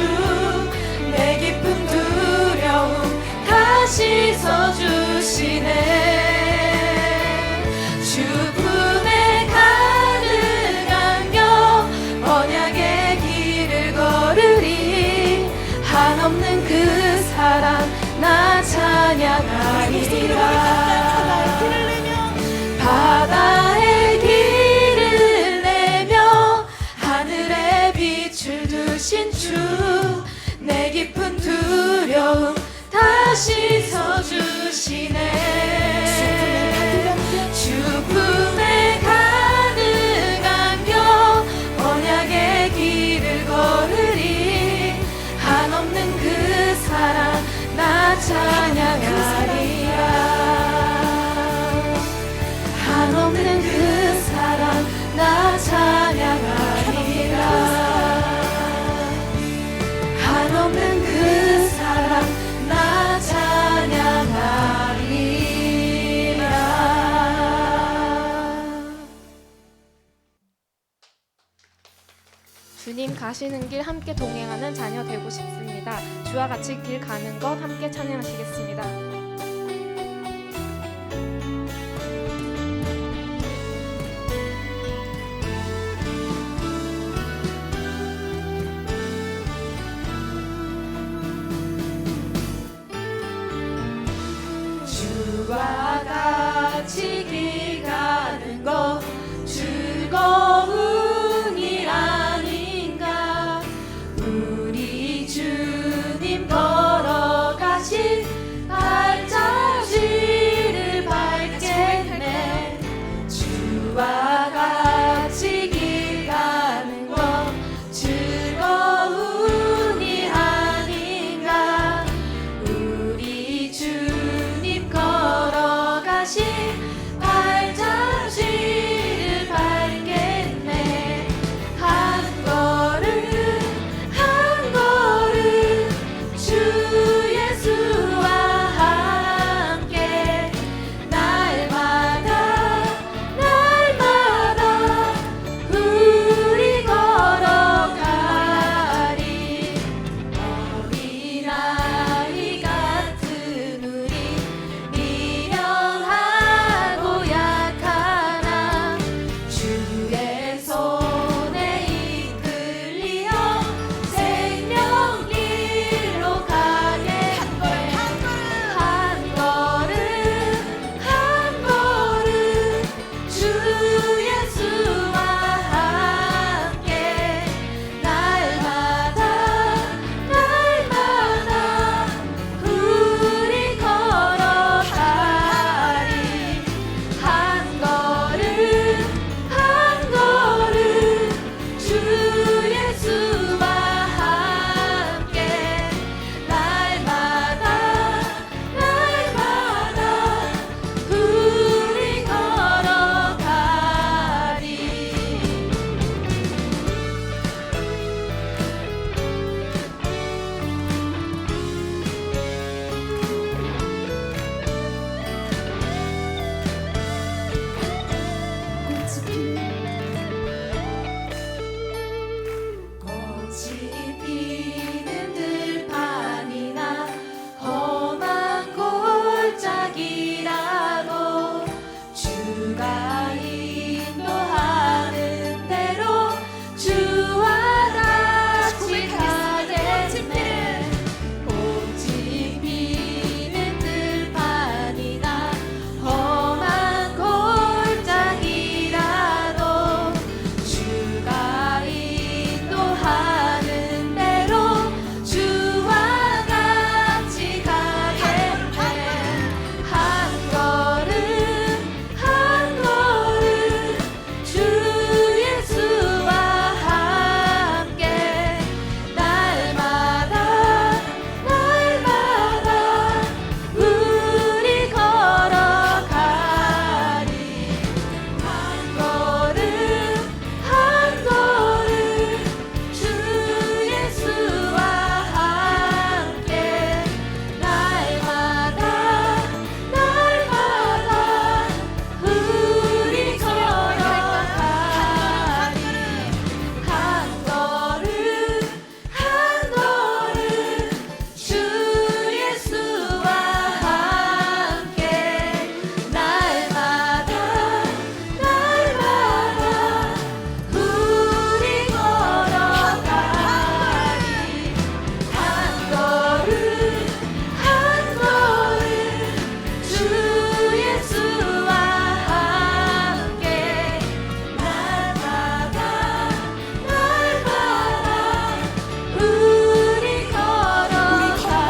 내 깊은 두려움 다시 써주시네. 죽음에 가득 안겨 언약의 길을 걸으리. 한없는 그 사랑 나 찬양하리라. 바다에 길을 내며 하늘에 빛을 두신 주 내 깊은 두려움 다시 써주시네. 죽음에 가득 안겨 언약의 길을 걸으리. 한없는 그 사랑 나 찬양하리라. 한없는 그 사랑 나 찬양하리라. 한없는 그 사랑 나 찬양하리라. 주님 가시는 길 함께 동행하는 자녀 되고 싶습니다. 주와 같이 길 가는 것 함께 찬양하시겠습니다. 주와 같이 길 가는 것 즐거운 일 아닌가. 우리 주님 걸어가신 발자취를 밟겠네. 주와 같이 길 가는 것 즐거운 일 아닌가. 우리 다시 발자취를 밟겠네. 한 걸음 한 걸음 주 예수와 함께 날마다 날마다 우리 걸어가리. 어린아이 같은 우리 미련하고 약하나 주의 손에 이끌리어 생명길로 가겠네. 한 걸음 한 걸음 주 예수와 함께 날마다 날마다 우리 걸어가리. 한 걸음 한 걸음 주 예수와 함께 날마다 날마다 우리 걸어가리. 꽃이 피는 들판이나 험한 골짜기라도 주가 인도하는 대로 주와 같이 가겠네. 꽃이 피는 들판이나 험한 골짜기라도 주가 인도하는 대로 주와 같이 가겠네. 한 걸음 한 걸음 주 예수와 함께 날마다 날마다 우리 걸어가리. 한 걸음 한 걸음 주 예수와 함께 날마다 날마다 우리 걸어가리. 한 걸음 한 걸음 주 예수와 함께 날마다 날마다 우리 걸어가리. 한 걸음 한 걸음 주 예수와 함께 날마다 날마다 우리 걸어가리.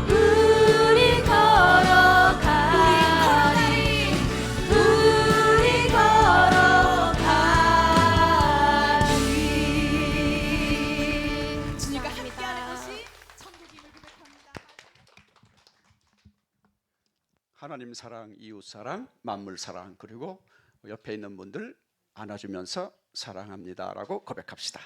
우리 걸어가리. 우리 걸어가리. 주님과 함께하는 것이 천국임을 고백합니다. 하나님 사랑, 이웃 사랑, 만물 사랑, 그리고 옆에 있는 분들 안아주면서 사랑합니다라고 고백합시다.